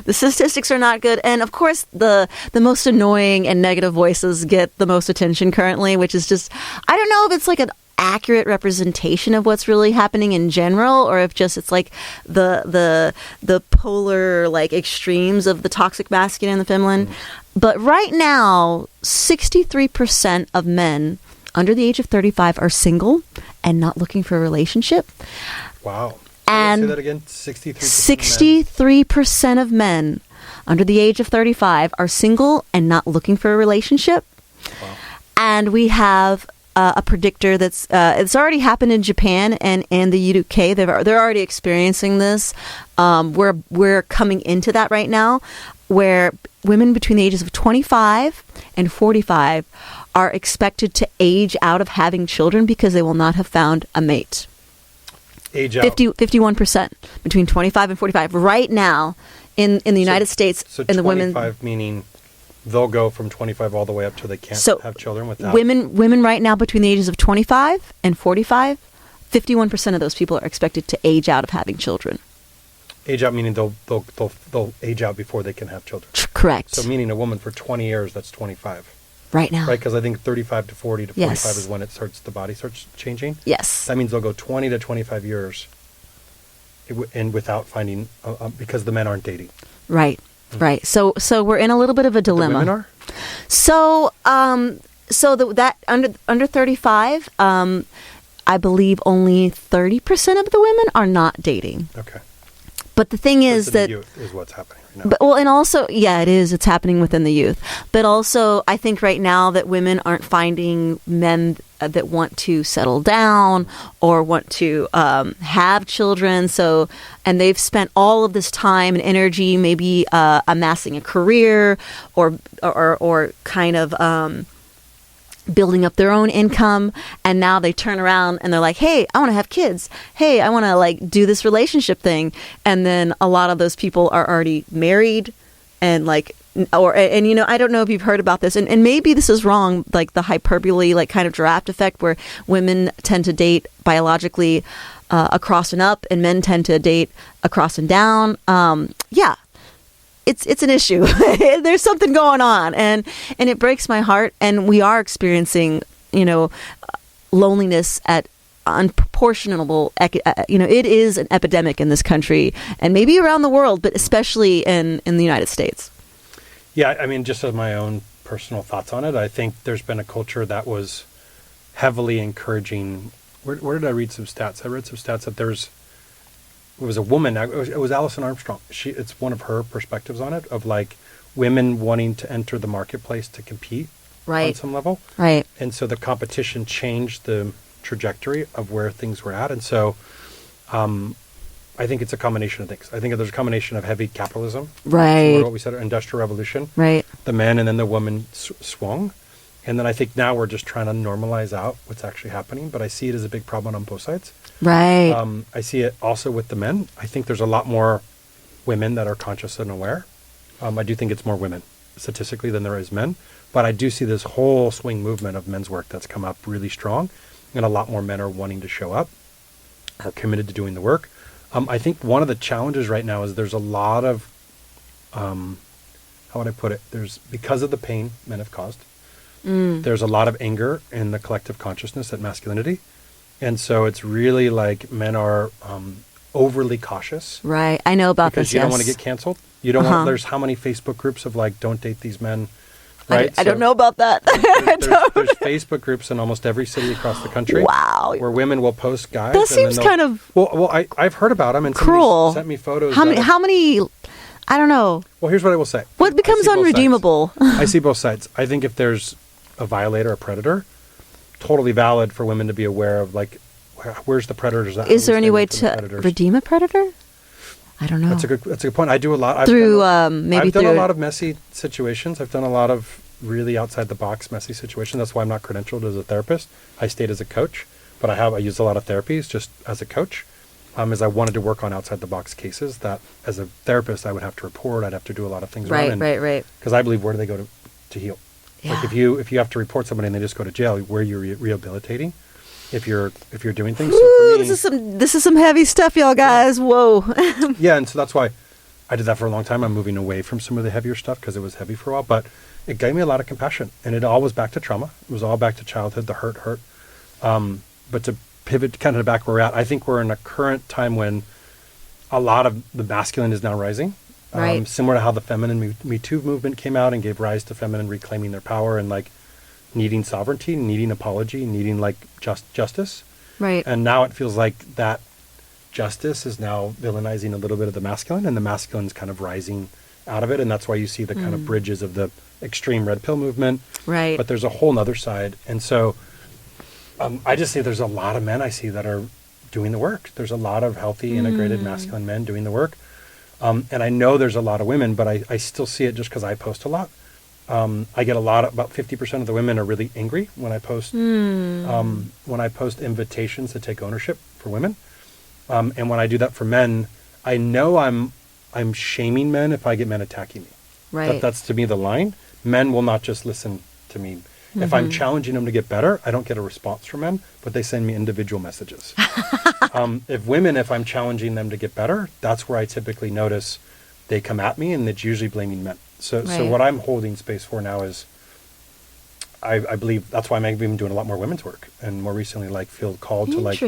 The statistics are not good. And of course, the most annoying and negative voices get the most attention currently, which is just, I don't know if it's like an accurate representation of what's really happening in general, or if just it's like the polar like extremes of the toxic masculine and the feminine. But right now, 63% of men under the age of 35 are single and not looking for a relationship. Wow. And say that again. 63% of men under the age of 35 are single and not looking for a relationship. Wow. And we have a predictor that's it's already happened in Japan and the UK. They're already experiencing this. We're coming into that right now, where women between the ages of 25 and 45 are expected to age out of having children because they will not have found a mate. Age out. 51% between 25 and 45 right now in the United States. So in the 25 women, meaning they'll go from 25 all the way up till they can't have children without. Women right now between the ages of 25 and 45, 51% of those people are expected to age out of having children. Age out meaning they'll age out before they can have children. Correct. So meaning a woman for 20 years, that's 25. Right now. Right, because I think 35 to 40 to 45 is when the body starts changing. Yes. That means they'll go 20 to 25 years and without finding, because the men aren't dating. Right. Right. So we're in a little bit of a dilemma. The women are? So that under 35, I believe only 30% of the women are not dating. Okay. But the thing is the that youth is what's happening right now. But, well, and also, yeah, it is. It's happening within the youth. But also, I think right now that women aren't finding men that want to settle down or want to have children. So, and they've spent all of this time and energy, maybe amassing a career or kind of building up their own income, and now they turn around and they're like, hey, I want to have kids. Hey, I want to like do this relationship thing. And then a lot of those people are already married and like, and you know, I don't know if you've heard about this, and maybe this is wrong, like the hyperbole, like kind of draft effect where women tend to date biologically across and up and men tend to date across and down. Yeah. It's an issue. There's something going on, and it breaks my heart. And we are experiencing, you know, loneliness at unproportionable. You know, it is an epidemic in this country, and maybe around the world, but especially in the United States. Yeah, I mean, just as my own personal thoughts on it, I think there's been a culture that was heavily encouraging. Where did I read some stats? I read some stats that it was a woman. It was Alison Armstrong. It's one of her perspectives on it, of like women wanting to enter the marketplace to compete on some level. Right. And so the competition changed the trajectory of where things were at. And so I think it's a combination of things. I think there's a combination of heavy capitalism. Right. What we said, industrial revolution. Right. The man and then the woman swung. And then I think now we're just trying to normalize out what's actually happening. But I see it as a big problem on both sides. Right. I see it also with the men. I think there's a lot more women that are conscious and aware. I do think it's more women statistically than there is men. But I do see this whole swing movement of men's work that's come up really strong. And a lot more men are wanting to show up, are committed to doing the work. I think one of the challenges right now is there's a lot of, how would I put it? Because of the pain men have caused, there's a lot of anger in the collective consciousness at masculinity. And so it's really like men are overly cautious. Right. I know about because this. You don't want to get canceled. You don't want, there's how many Facebook groups of like, don't date these men. Right? I don't know about that. There's Facebook groups in almost every city across the country. Wow. Where women will post guys. That seems kind of Well, I've heard about them and cruel. Sent me photos. How many? I don't know. Well, here's what I will say. What becomes unredeemable? I see both sides. I think if there's a violator, a predator, totally valid for women to be aware of, like, where's the predators at? Is there any way to redeem a predator? I don't know. That's a good point. I do a lot. I've done a lot of messy situations. I've done a lot of really outside the box messy situations. That's why I'm not credentialed as a therapist. I stayed as a coach, but I used a lot of therapies just as a coach. As I wanted to work on outside the box cases that as a therapist I would have to report. I'd have to do a lot of things. Right. Because I believe, where do they go to heal? Yeah. Like if you have to report somebody and they just go to jail, where you're rehabilitating. If you're doing things. Ooh, so for me, this is some heavy stuff, y'all guys. Yeah. Whoa. Yeah, and so that's why I did that for a long time. I'm moving away from some of the heavier stuff because it was heavy for a while, but it gave me a lot of compassion, and it all was back to trauma. It was all back to childhood, the hurt. But to pivot kind of back where we're at, I think we're in a current time when a lot of the masculine is now rising. Right. Similar to how the feminine Me Too movement came out and gave rise to feminine reclaiming their power and like needing sovereignty, needing apology, needing like justice. Right. And now it feels like that justice is now villainizing a little bit of the masculine, and the masculine's kind of rising out of it. And that's why you see the kind of bridges of the extreme red pill movement. Right. But there's a whole nother side. And so I just see there's a lot of men I see that are doing the work. There's a lot of healthy, integrated masculine men doing the work. And I know there's a lot of women, but I still see it just because I post a lot. I get about 50% of the women are really angry when I post invitations to take ownership for women. And when I do that for men, I know I'm shaming men if I get men attacking me. Right. That's to me the line. Men will not just listen to me. If I'm challenging them to get better, I don't get a response from men, but they send me individual messages. If I'm challenging them to get better, that's where I typically notice they come at me, and it's usually blaming men. So what I'm holding space for now is, I believe that's why I'm even doing a lot more women's work, and more recently, like, feel called to like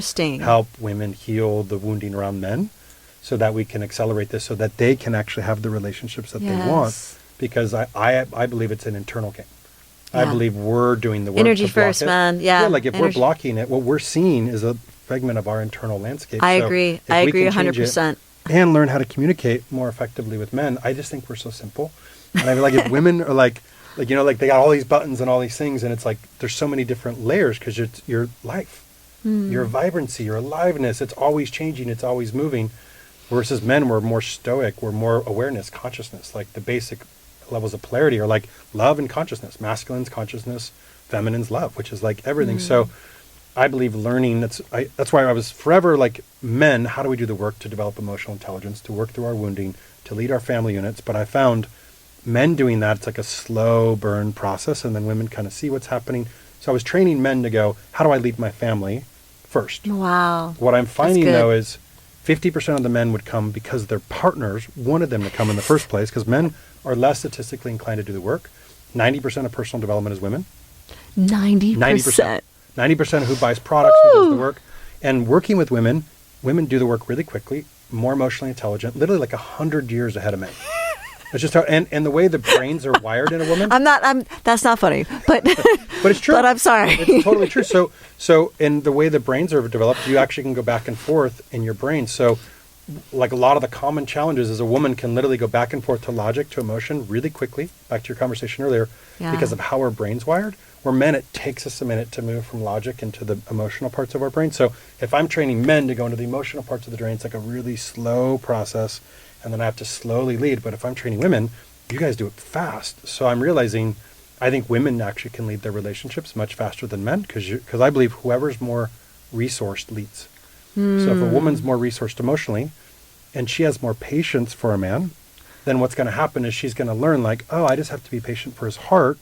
help women heal the wounding around men, so that we can accelerate this so that they can actually have the relationships that they want. Because I believe it's an internal game. I believe we're doing the work energy to block first, it. man. Yeah. Like if we're blocking it, what we're seeing is a fragment of our internal landscape. I agree. I agree 100%. And learn how to communicate more effectively with men. I just think we're so simple. And I feel like if women are like they got all these buttons and all these things, and it's like there's so many different layers because it's your life, your vibrancy, your aliveness. It's always changing. It's always moving. Versus men, we're more stoic. We're more awareness, consciousness. Like the basic levels of polarity are like love and consciousness. Masculine's consciousness, feminine's love, which is like everything. So I believe learning, that's why I was forever like, men, how do we do the work to develop emotional intelligence, to work through our wounding, to lead our family units? But I found men doing that, it's like a slow burn process, and then women kind of see what's happening. So I was training men to go, how do I lead my family first? Wow. What I'm finding though is 50% of the men would come because their partners wanted them to come in the first place, because men are less statistically inclined to do the work. 90% of personal development is women. 90%. 90% of who buys products, who does the work. And working with women do the work really quickly, more emotionally intelligent, literally like 100 years ahead of men. It's just how, and the way the brains are wired in a woman. That's not funny, but but it's true. But I'm sorry. It's totally true. So in the way the brains are developed, you actually can go back and forth in your brain. So like a lot of the common challenges is a woman can literally go back and forth to logic, to emotion really quickly, back to your conversation earlier, because of how our brain's wired. Where men, it takes us a minute to move from logic into the emotional parts of our brain. So if I'm training men to go into the emotional parts of the brain, it's like a really slow process, and then I have to slowly lead. But if I'm training women, you guys do it fast. So I'm realizing I think women actually can lead their relationships much faster than men, because I believe whoever's more resourced leads. So if a woman's more resourced emotionally and she has more patience for a man, then what's going to happen is she's going to learn like, oh, I just have to be patient for his heart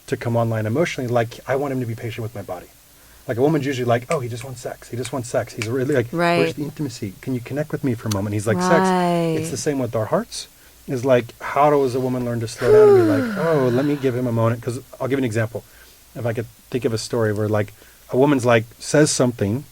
to come online emotionally. Like I want him to be patient with my body. Like a woman's usually like, oh, he just wants sex. He just wants sex. He's really like, where's the intimacy? Can you connect with me for a moment? He's like, sex. It's the same with our hearts. Is like, how does a woman learn to slow down and be like, oh, let me give him a moment? Because I'll give you an example. If I could think of a story where like a woman's like says something,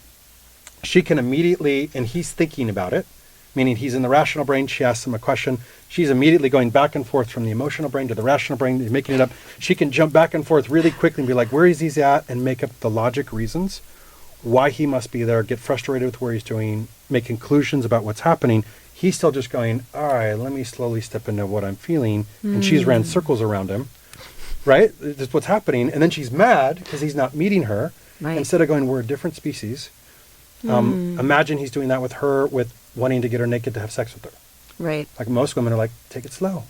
she can immediately, and he's thinking about it, meaning he's in the rational brain. She asks him a question. She's immediately going back and forth from the emotional brain to the rational brain. He's making it up. She can jump back and forth really quickly and be like, where is he at? And make up the logic reasons why he must be there, get frustrated with where he's doing, make conclusions about what's happening. He's still just going, all right, let me slowly step into what I'm feeling. And she's ran circles around him, right? That's what's happening. And then she's mad because he's not meeting her. Right. Instead of going, we're a different species. Imagine he's doing that with her, with wanting to get her naked to have sex with her. Right. Like most women are like, take it slow.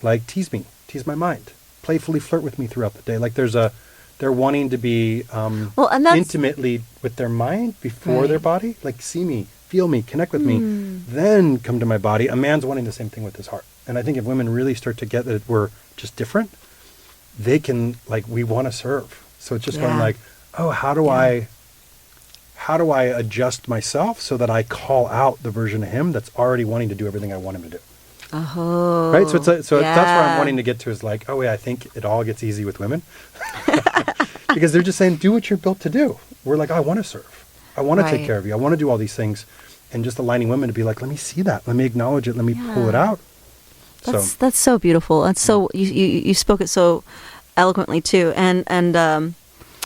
Like tease me, tease my mind. Playfully flirt with me throughout the day. Like they're wanting to be intimately with their mind before their body. Like see me, feel me, connect with me, then come to my body. A man's wanting the same thing with his heart. And I think if women really start to get that we're just different, they can, like, we want to serve. So it's just going like, oh, how do I adjust myself so that I call out the version of him that's already wanting to do everything I want him to do? Oh, right. So that's where I'm wanting to get to, is like, oh yeah, I think it all gets easy with women because they're just saying, do what you're built to do. We're like, I want to serve. I want to take care of you. I want to do all these things. And just aligning women to be like, let me see that. Let me acknowledge it. Let me pull it out. That's so beautiful. That's so, you spoke it so eloquently too. And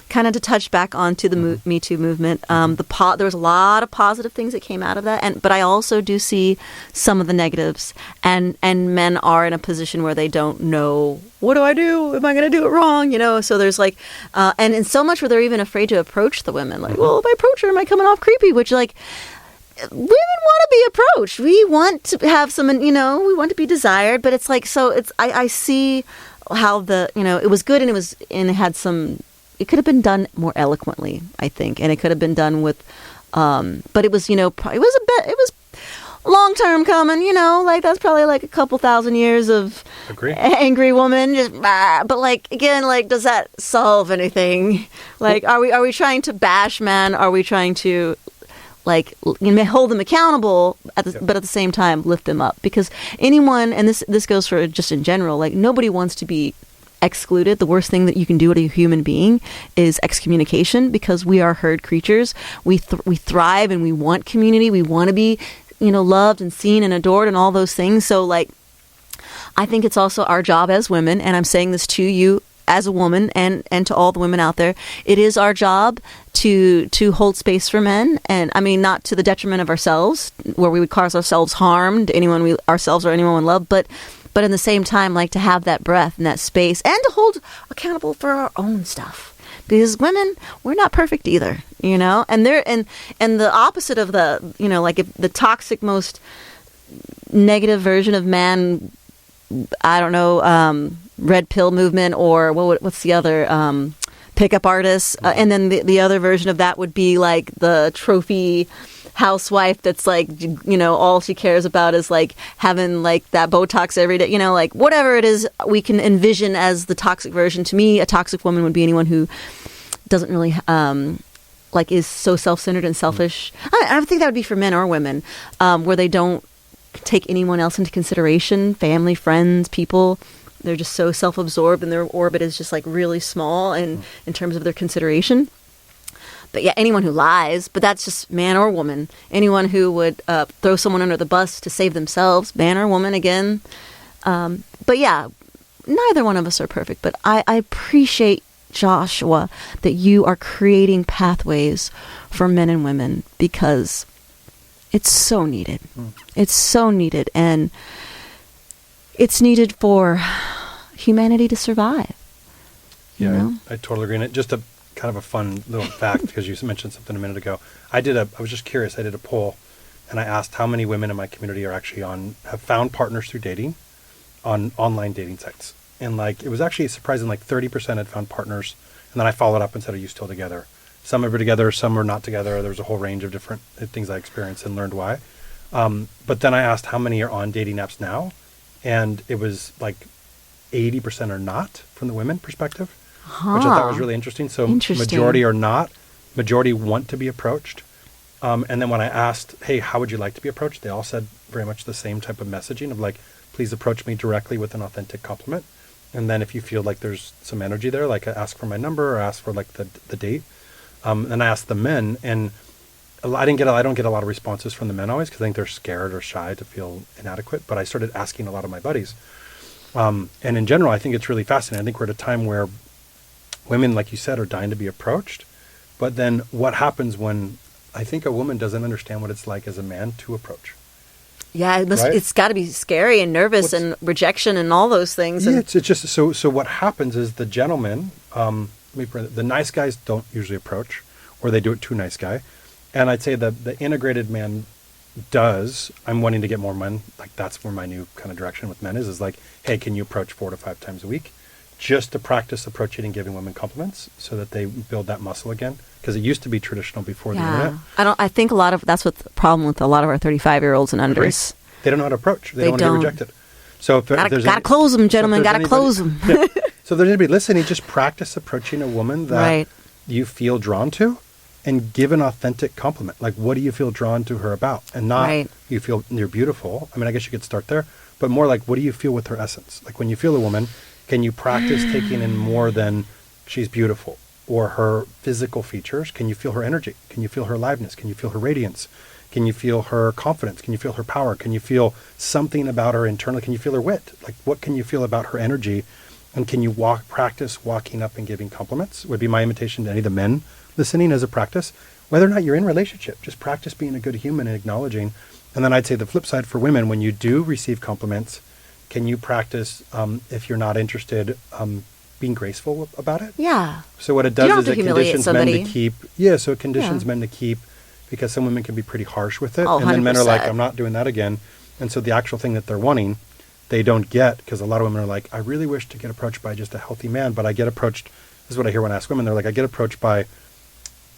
kind of to touch back onto the Me Too movement, there was a lot of positive things that came out of that, but I also do see some of the negatives, and men are in a position where they don't know, what do I do? Am I going to do it wrong? So there's like, and in so much where they're even afraid to approach the women, like, well, if I approach her, am I coming off creepy? Which, like, women want to be approached. We want to have some, we want to be desired, but it's like, so it's, I see how it was good, and it had some. It could have been done more eloquently, I think, and it could have been done with, but it was, it was long term coming, like that's probably like a couple thousand years of angry woman, just but like again, like does that solve anything? Like, are we trying to bash men? Are we trying to like hold them accountable, but at the same time lift them up? Because anyone, and this goes for just in general, like nobody wants to be excluded. The worst thing that you can do to a human being is excommunication, because we are herd creatures. We thrive and we want community. We want to be loved and seen and adored and all those things. So like, I think it's also our job as women, and I'm saying this to you as a woman and to all the women out there, it is our job to hold space for men. And I mean, not to the detriment of ourselves, where we would cause ourselves harm to anyone ourselves or anyone we love, but in the same time, like to have that breath and that space and to hold accountable for our own stuff. Because women, we're not perfect either, and they're, and the opposite of the, like if the toxic, most negative version of man, I don't know, red pill movement, or what's the other, pickup artists. And then the other version of that would be like the trophy housewife that's like, all she cares about is like having like that Botox every day, like whatever it is we can envision as the toxic version. To me, a toxic woman would be anyone who doesn't really, like is so self-centered and selfish. I don't think that would be for men or women, where they don't take anyone else into consideration, family, friends, people. They're just so self-absorbed and their orbit is just like really small in terms of their consideration. But yeah, anyone who lies, but that's just man or woman. Anyone who would throw someone under the bus to save themselves, man or woman again. But yeah, neither one of us are perfect. But I appreciate, Joshua, that you are creating pathways for men and women, because it's so needed. It's so needed. And it's needed for humanity to survive. Yeah, I totally agree. And just a kind of a fun little fact, because you mentioned something a minute ago. I was just curious. I did a poll, and I asked how many women in my community are actually have found partners through dating on online dating sites. And like, it was actually surprising, like 30% had found partners. And then I followed up and said, are you still together? Some are together, some are not together. There was a whole range of different things I experienced and learned why. But then I asked how many are on dating apps now. And it was like 80% are not, from the women perspective, which I thought was really interesting. So majority are not, majority want to be approached. And then when I asked, hey, how would you like to be approached? They all said very much the same type of messaging of like, please approach me directly with an authentic compliment. And then if you feel like there's some energy there, like ask for my number or ask for like the date. And I asked the men, and I don't get a lot of responses from the men always, because I think they're scared or shy to feel inadequate. But I started asking a lot of my buddies. And in general, I think it's really fascinating. I think we're at a time where women, like you said, are dying to be approached. But then what happens when I think a woman doesn't understand what it's like as a man to approach? Yeah, it's got to be scary and nervous and rejection and all those things. Yeah, it's just so what happens is the gentlemen, the nice guys don't usually approach, or they do it to a nice guy. And I'd say the integrated man does. I'm wanting to get more men. Like, that's where my new kind of direction with men is like, hey, can you approach 4 to 5 times a week? Just to practice approaching and giving women compliments so that they build that muscle again. Because it used to be traditional before the internet. I think that's what the problem with a lot of our 35-year-olds and unders. They don't know how to approach. They don't want to get rejected. So if gotta close them, gentlemen. Gotta close them. Yeah. So if there's anybody listening, just practice approaching a woman that you feel drawn to, and give an authentic compliment. Like, what do you feel drawn to her about? And not you feel you're beautiful. I mean, I guess you could start there, but more like, what do you feel with her essence? Like, when you feel a woman, can you practice taking in more than she's beautiful or her physical features? Can you feel her energy? Can you feel her aliveness? Can you feel her radiance? Can you feel her confidence? Can you feel her power? Can you feel something about her internally? Can you feel her wit? Like, what can you feel about her energy? And can you practice walking up and giving compliments? Would be my invitation to any of the men listening as a practice. Whether or not you're in a relationship, just practice being a good human and acknowledging. And then I'd say the flip side for women, when you do receive compliments, can you practice, if you're not interested, being graceful about it? Yeah. So what it does is it conditions men to keep. Yeah, so it conditions men to keep, because some women can be pretty harsh with it. And then men are like, I'm not doing that again. And so the actual thing that they're wanting, they don't get, because a lot of women are like, I really wish to get approached by just a healthy man, but I get approached, this is what I hear when I ask women, they're like, I get approached by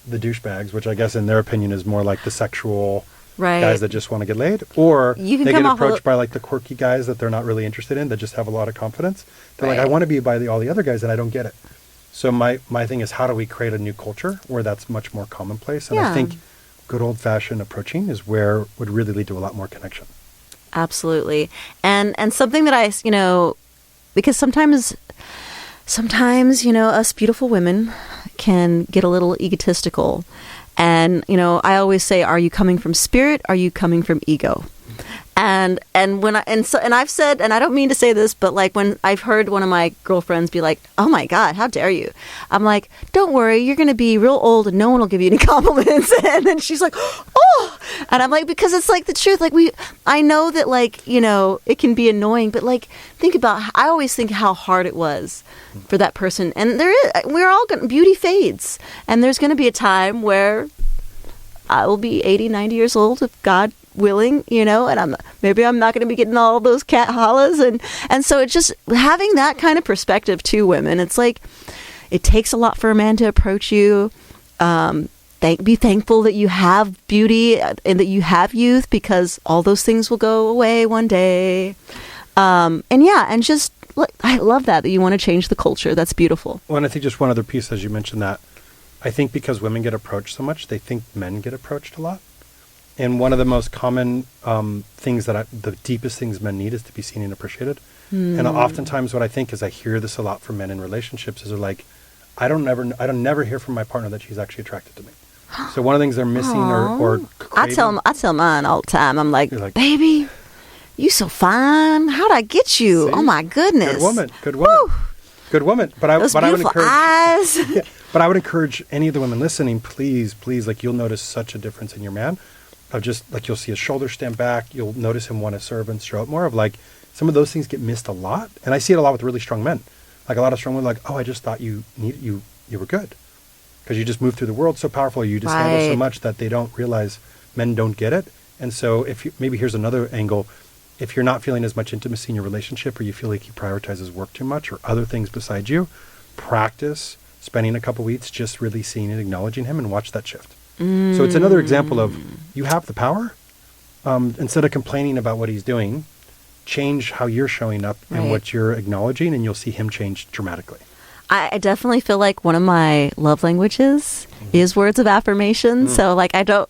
the douchebags, which I guess in their opinion is more like the sexual guys that just want to get laid, or they get approached by like the quirky guys that they're not really interested in, that just have a lot of confidence. They're like, I want to be by all the other guys, and I don't get it. So my thing is, how do we create a new culture where that's much more commonplace? And I think good old-fashioned approaching is where would really lead to a lot more connection. Absolutely. And something that I, because sometimes, us beautiful women can get a little egotistical. And, I always say, are you coming from spirit? Are you coming from ego? And I've said, and I don't mean to say this, but like when I've heard one of my girlfriends be like, "Oh my God, how dare you?" I'm like, "Don't worry, you're going to be real old and no one will give you any compliments." And then she's like, "Oh," and I'm like, because it's like the truth. Like I know that like, it can be annoying, but like I always think how hard it was for that person. And we're all beauty fades. And there's going to be a time where I will be 80, 90 years old if God willing, and I'm not going to be getting all those cat hollers, and so it's just having that kind of perspective to women. It's like it takes a lot for a man to approach you. Be thankful that you have beauty and that you have youth, because all those things will go away one day. And just look, I love that you want to change the culture. That's beautiful. Well, and I think just one other piece, as you mentioned that, I think because women get approached so much, they think men get approached a lot. And one of the most common things the deepest things men need is to be seen and appreciated. And oftentimes what I think is I hear this a lot from men in relationships is they're like, I don't never hear from my partner that she's actually attracted to me. So one of the things they're missing or craving, I tell mine all the time. I'm like, baby, you so fine. How'd I get you? See? Oh my goodness. Good woman. But I would encourage eyes. Yeah, but I would encourage any of the women listening, please, like you'll notice such a difference in your man. Of just like you'll see his shoulders stand back, you'll notice him want to serve and show up more. Of like some of those things get missed a lot, and I see it a lot with really strong men. Like a lot of strong men, like, oh, I just thought you were good because you just moved through the world so powerful, you just handle so much that they don't realize men don't get it. And so maybe here's another angle: if you're not feeling as much intimacy in your relationship, or you feel like he prioritizes work too much or other things besides you, practice spending a couple weeks just really seeing and acknowledging him, and watch that shift. So it's another example of you have the power. Instead of complaining about what he's doing, change how you're showing up and what you're acknowledging, and you'll see him change dramatically. I definitely feel like one of my love languages is words of affirmation. So like I don't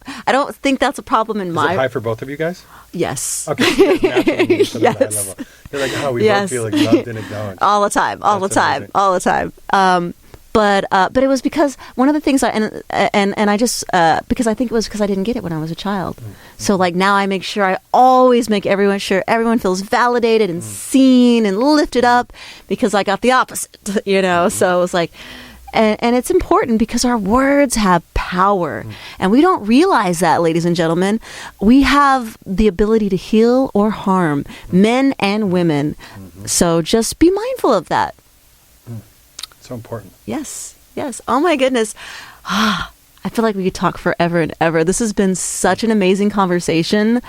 think that's a problem in my. Is it high for both of you guys? Yes. Okay. So yes. High level. You're like, oh, we both feel like loved and acknowledged. All the time. But it was because one of the things I just because I think it was because I didn't get it when I was a child. So like now I make sure I always make sure everyone feels validated and seen and lifted up, because I got the opposite, So it was like, and it's important because our words have power, and we don't realize that, ladies and gentlemen. We have the ability to heal or harm, men and women. So just be mindful of that. So important. Yes. Oh my goodness. I feel like we could talk forever and ever. This has been such an amazing conversation.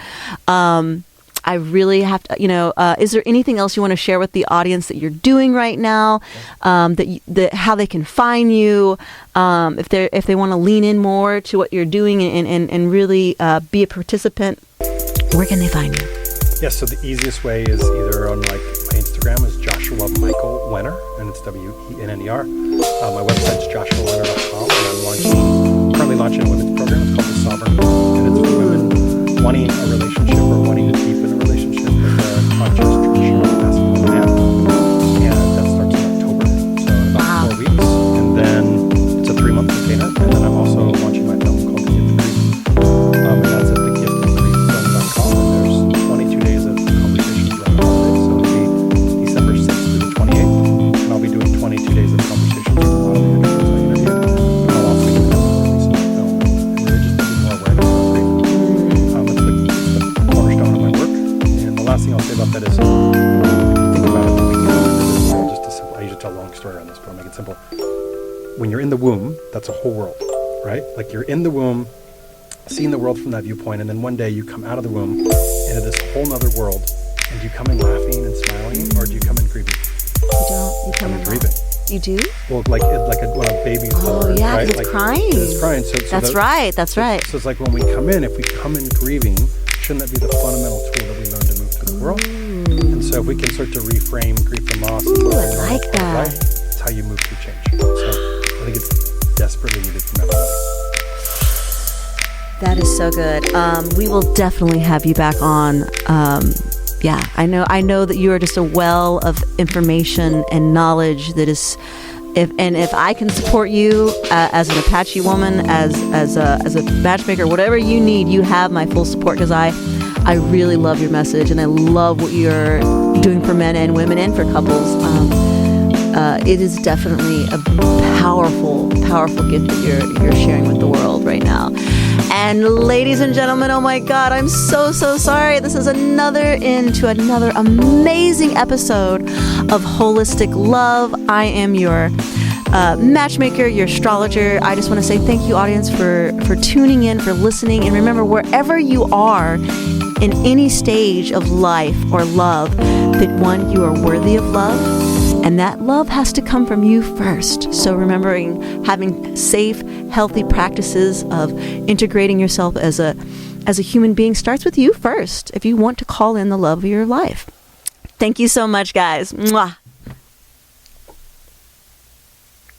I really have to, is there anything else you want to share with the audience that you're doing right now? That how they can find you, if they want to lean in more to what you're doing and really be a participant, where can they find you? Yes, so the easiest way is either on like my Instagram is Joshua Michael Wenner, and it's Wenner. My website's joshuawenner.com, and I'm currently launching a women's program. It's called The Sovereign, and it's for women wanting a relationship or wanting to deepen a relationship with a conscious, traditional, masculine man. And that starts in October, so in about 4 weeks. And then it's a 3-month container, and then I'm also launching my film called The Gift of Grief. And that's at thegiftofgrieffilm.com, and there's 22 days of conversations around the holidays, so it'll be December 6th to the 28th, and I'll be doing 22 days of conversations with a lot of the individuals I interviewed. And I'll also be releasing the film, and really just making more awareness of grief. It's the cornerstone of my work. And the last thing I'll say about that is, if you think about it, I usually tell a long story around this, but I'll make it simple. When you're in the womb, that's a whole world, right? Like you're in the womb, seeing the world from that viewpoint, and then one day you come out of the womb into this whole nother world, and do you come in laughing and smiling, or do you come in grieving? You don't. You come in grieving. You do? Well, when a baby's born, yeah, right? it's like, crying. It's crying. So that's right. So it's like when we come in, if we come in grieving, shouldn't that be the fundamental tool that we learn to move through the world? And so if we can start to reframe grief and loss, I like that. It's how you move through change. So I think it's desperately needed from everybody. That is so good. We will definitely have you back on. I know that you are just a well of information and knowledge that is If I can support you as an Apache woman, as a matchmaker, whatever you need, you have my full support, because I really love your message, and I love what you're doing for men and women and for couples. It is definitely a powerful gift that you're sharing with the world right now. And ladies and gentlemen, oh my God, I'm so sorry. This is another amazing episode of Holistic Love. I am your matchmaker, your astrologer. I just want to say thank you, audience, for tuning in, for listening. And remember, wherever you are in any stage of life or love, that one, you are worthy of love. And that love has to come from you first. So remembering having safe, healthy practices of integrating yourself as a human being starts with you first if you want to call in the love of your life. Thank you so much, guys. Mwah.